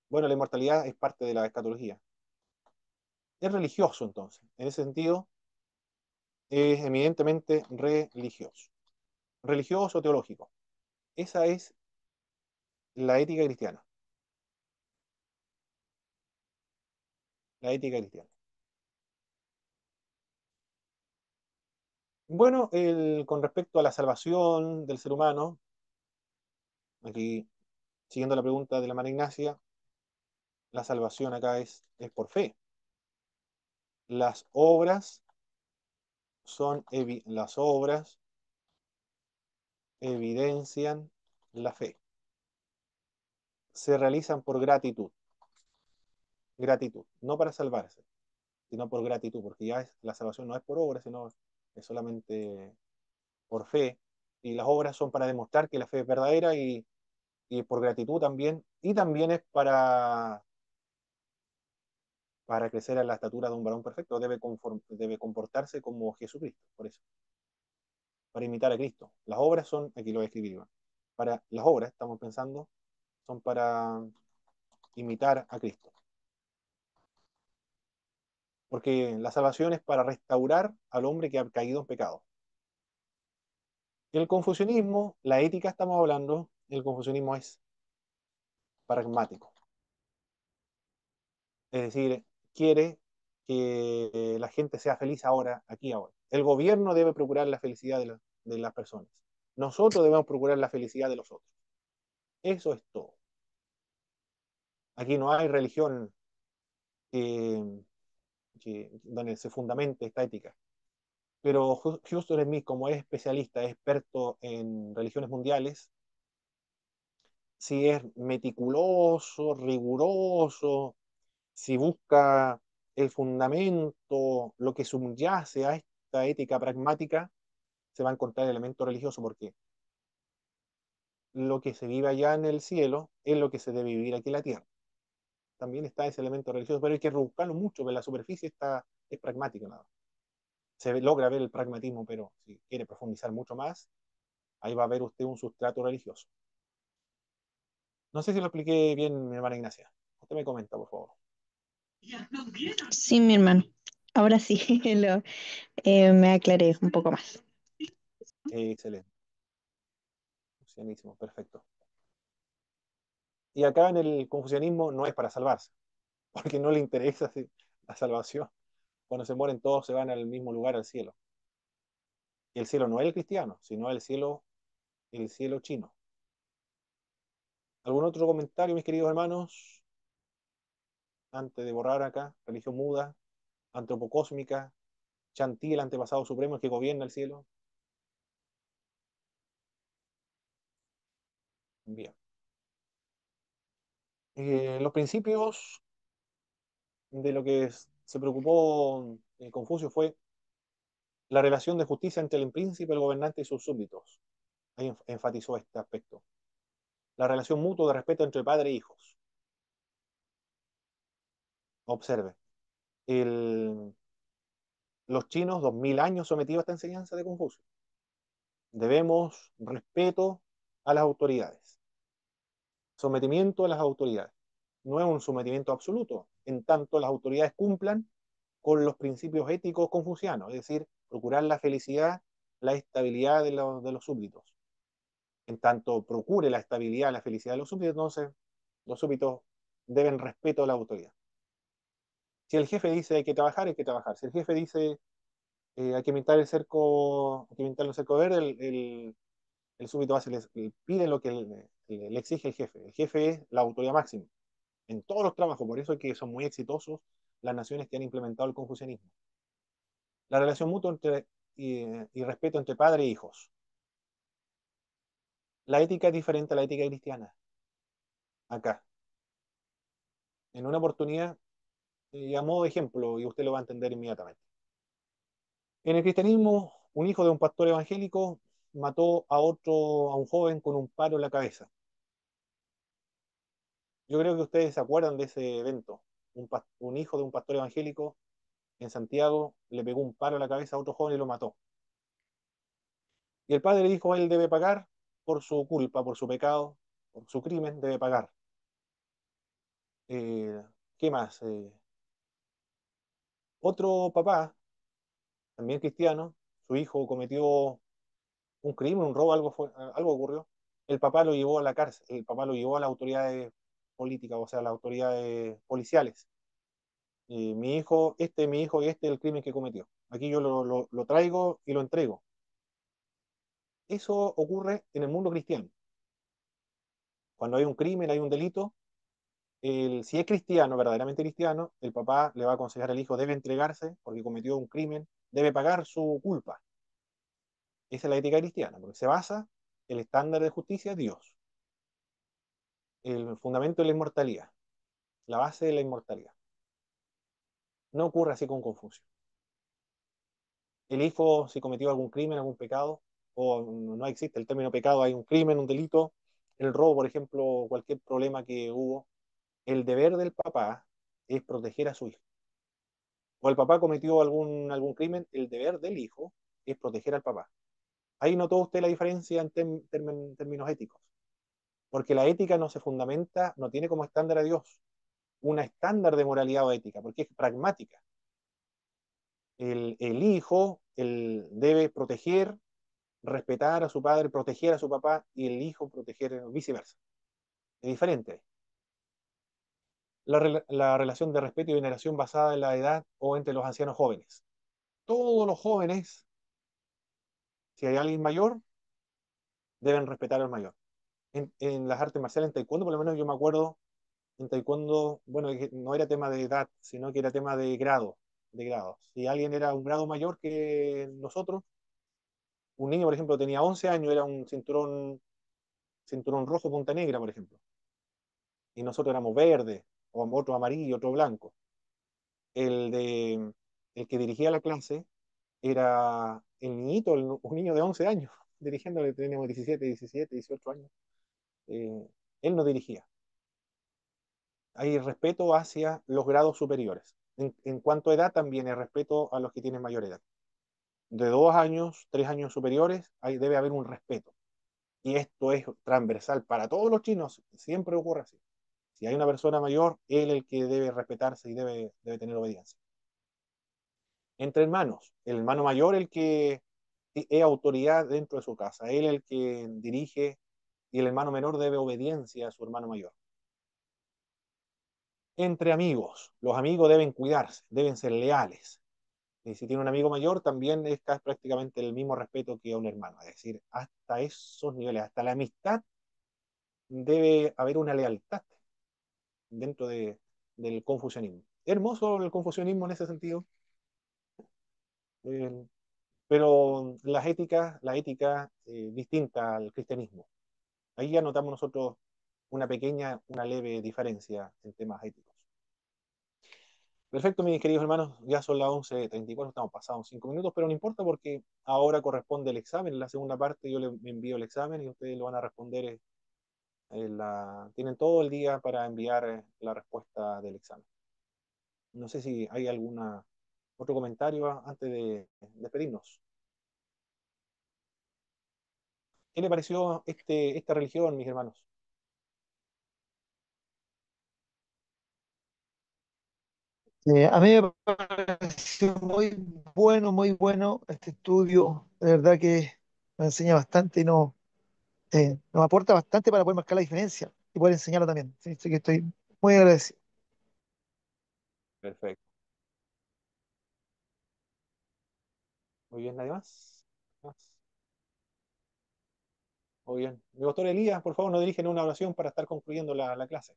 Bueno, la inmortalidad es parte de la escatología. Es religioso entonces, en ese sentido es eminentemente religioso, religioso teológico. Esa es la ética cristiana, la ética cristiana. Bueno, con respecto a la salvación del ser humano, aquí siguiendo la pregunta de la María Ignacia, la salvación acá es por fe. Las obras las obras evidencian la fe. Se realizan por gratitud, no para salvarse, sino por gratitud, porque la salvación no es por obras, sino es solamente por fe. Y las obras son para demostrar que la fe es verdadera y por gratitud también. Y también es para crecer a la estatura de un varón perfecto, debe comportarse como Jesucristo, por eso, para imitar a Cristo. Las obras son, aquí lo voy a escribir, ¿no? Para las obras, estamos pensando, son para imitar a Cristo. Porque la salvación es para restaurar al hombre que ha caído en pecado. El confucianismo, la ética estamos hablando, el confucianismo es pragmático. Es decir, quiere que la gente sea feliz ahora, aquí ahora. El gobierno debe procurar la felicidad de las personas. Nosotros debemos procurar la felicidad de los otros. Eso es todo. Aquí no hay religión que, donde se fundamente esta ética. Pero Houston Smith, como es especialista, es experto en religiones mundiales, si es meticuloso, riguroso, si busca el fundamento, lo que subyace a esta ética pragmática, se va a encontrar el elemento religioso, porque lo que se vive allá en el cielo es lo que se debe vivir aquí en la tierra. También está ese elemento religioso, pero hay que rebuscarlo mucho, pero la superficie es pragmática nada. Logra ver el pragmatismo, pero si quiere profundizar mucho más, ahí va a ver usted un sustrato religioso. No sé si lo expliqué bien, mi hermana Ignacia. Usted me comenta, por favor.
Sí, mi hermano. Ahora sí, me aclaré un poco más.
Excelente. Confucianismo, perfecto. Y acá en el confucianismo no es para salvarse, porque no le interesa la salvación. Cuando se mueren todos se van al mismo lugar, al cielo. Y el cielo no es el cristiano, sino el cielo chino. ¿Algún otro comentario, mis queridos hermanos? Antes de borrar acá, religión muda, antropocósmica, Chanti, el antepasado supremo, el que gobierna el cielo. Bien. Los principios de lo que se preocupó Confucio fue la relación de justicia entre el príncipe, el gobernante y sus súbditos. Ahí enfatizó este aspecto. La relación mutua de respeto entre padre e hijos. Observe. El, los chinos, 2000 años sometidos a esta enseñanza de Confucio. Debemos respeto a las autoridades, sometimiento a las autoridades. No es un sometimiento absoluto, en tanto las autoridades cumplan con los principios éticos confucianos, es decir, procurar la felicidad, la estabilidad de los súbditos. En tanto procure la estabilidad, la felicidad de los súbditos, entonces los súbditos deben respeto a la autoridad. Si el jefe dice hay que trabajar, hay que trabajar. Si el jefe dice hay que pintar el cerco, hay que pintar el cerco verde, el súbdito hace, pide lo que le exige el jefe. El jefe es la autoridad máxima en todos los trabajos, por eso es que son muy exitosos las naciones que han implementado el confucianismo. La relación mutua y respeto entre padre e hijos. La ética es diferente a la ética cristiana. Acá, en una oportunidad, y a modo de ejemplo, y usted lo va a entender inmediatamente. En el cristianismo, un hijo de un pastor evangélico mató a un joven con un palo en la cabeza. Yo creo que ustedes se acuerdan de ese evento. Un hijo de un pastor evangélico en Santiago le pegó un palo a la cabeza a otro joven y lo mató. Y el padre dijo, él debe pagar por su culpa, por su pecado, por su crimen, debe pagar. Eh, ¿Qué más? Otro papá, también cristiano, su hijo cometió un crimen, un robo, algo ocurrió. El papá lo llevó a la cárcel, el papá lo llevó a las autoridades políticas, o sea, a las autoridades policiales. Mi hijo y este es el crimen que cometió. Aquí yo lo traigo y lo entrego. Eso ocurre en el mundo cristiano. Cuando hay un crimen, hay un delito, si es cristiano, verdaderamente cristiano, el papá le va a aconsejar al hijo, debe entregarse porque cometió un crimen, debe pagar su culpa. Esa es la ética cristiana, porque se basa el estándar de justicia Dios, el fundamento de la inmortalidad, la base de la inmortalidad. No ocurre así con Confucio. El hijo, si cometió algún crimen, algún pecado, o no existe el término pecado, hay un crimen, un delito, el robo, por ejemplo, cualquier problema que hubo, el deber del papá es proteger a su hijo. O el papá cometió algún crimen, el deber del hijo es proteger al papá. Ahí notó usted la diferencia en términos éticos, porque la ética no se fundamenta, no tiene como estándar a Dios, una estándar de moralidad o ética, porque es pragmática. El hijo debe proteger, respetar a su padre, proteger a su papá, y el hijo proteger viceversa. Es diferente. La relación de respeto y veneración basada en la edad o entre los ancianos jóvenes. Todos los jóvenes, si hay alguien mayor, deben respetar al mayor. En las artes marciales, en taekwondo, por lo menos yo me acuerdo, en taekwondo, bueno, que no era tema de edad, sino que era tema de grado. Si alguien era un grado mayor que nosotros, un niño, por ejemplo, tenía 11 años, era un cinturón rojo punta negra, por ejemplo, y nosotros éramos verdes, o otro amarillo, otro blanco. El, de, el que dirigía la clase era el niñito, un niño de 11 años, dirigiéndole, teníamos 17, 18 años. Eh, Él nos dirigía. Hay respeto hacia los grados superiores. En cuanto a edad, también hay respeto a los que tienen mayor edad. De 2 años, 3 años superiores, debe haber un respeto. Y esto es transversal para todos los chinos, siempre ocurre así. Si hay una persona mayor, él es el que debe respetarse y debe tener obediencia. Entre hermanos, el hermano mayor el que es autoridad dentro de su casa, él el que dirige y el hermano menor debe obediencia a su hermano mayor. Entre amigos, los amigos deben cuidarse, deben ser leales. Y si tiene un amigo mayor, también es prácticamente el mismo respeto que a un hermano. Es decir, hasta esos niveles, hasta la amistad, debe haber una lealtad dentro del confucianismo. Hermoso el confucianismo en ese sentido, eh, pero la ética distinta al cristianismo. Ahí ya notamos nosotros una leve diferencia en temas éticos. Perfecto, mis queridos hermanos, ya son las 11:34, estamos pasados 5 minutos, pero no importa porque ahora corresponde el examen. En la segunda parte yo me envío el examen y ustedes lo van a responder. Tienen todo el día para enviar la respuesta del examen. No sé si hay alguna otro comentario antes de despedirnos. ¿Qué le pareció esta religión, mis hermanos?
A mí me pareció muy bueno este estudio. De verdad que me enseña bastante y nos aporta bastante para poder marcar la diferencia y poder enseñarlo también. Sí, así que estoy muy agradecido.
Perfecto. Muy bien, ¿nadie más? ¿Más? Muy bien. Mi doctor Elías, por favor, nos dirigen una oración para estar concluyendo la clase.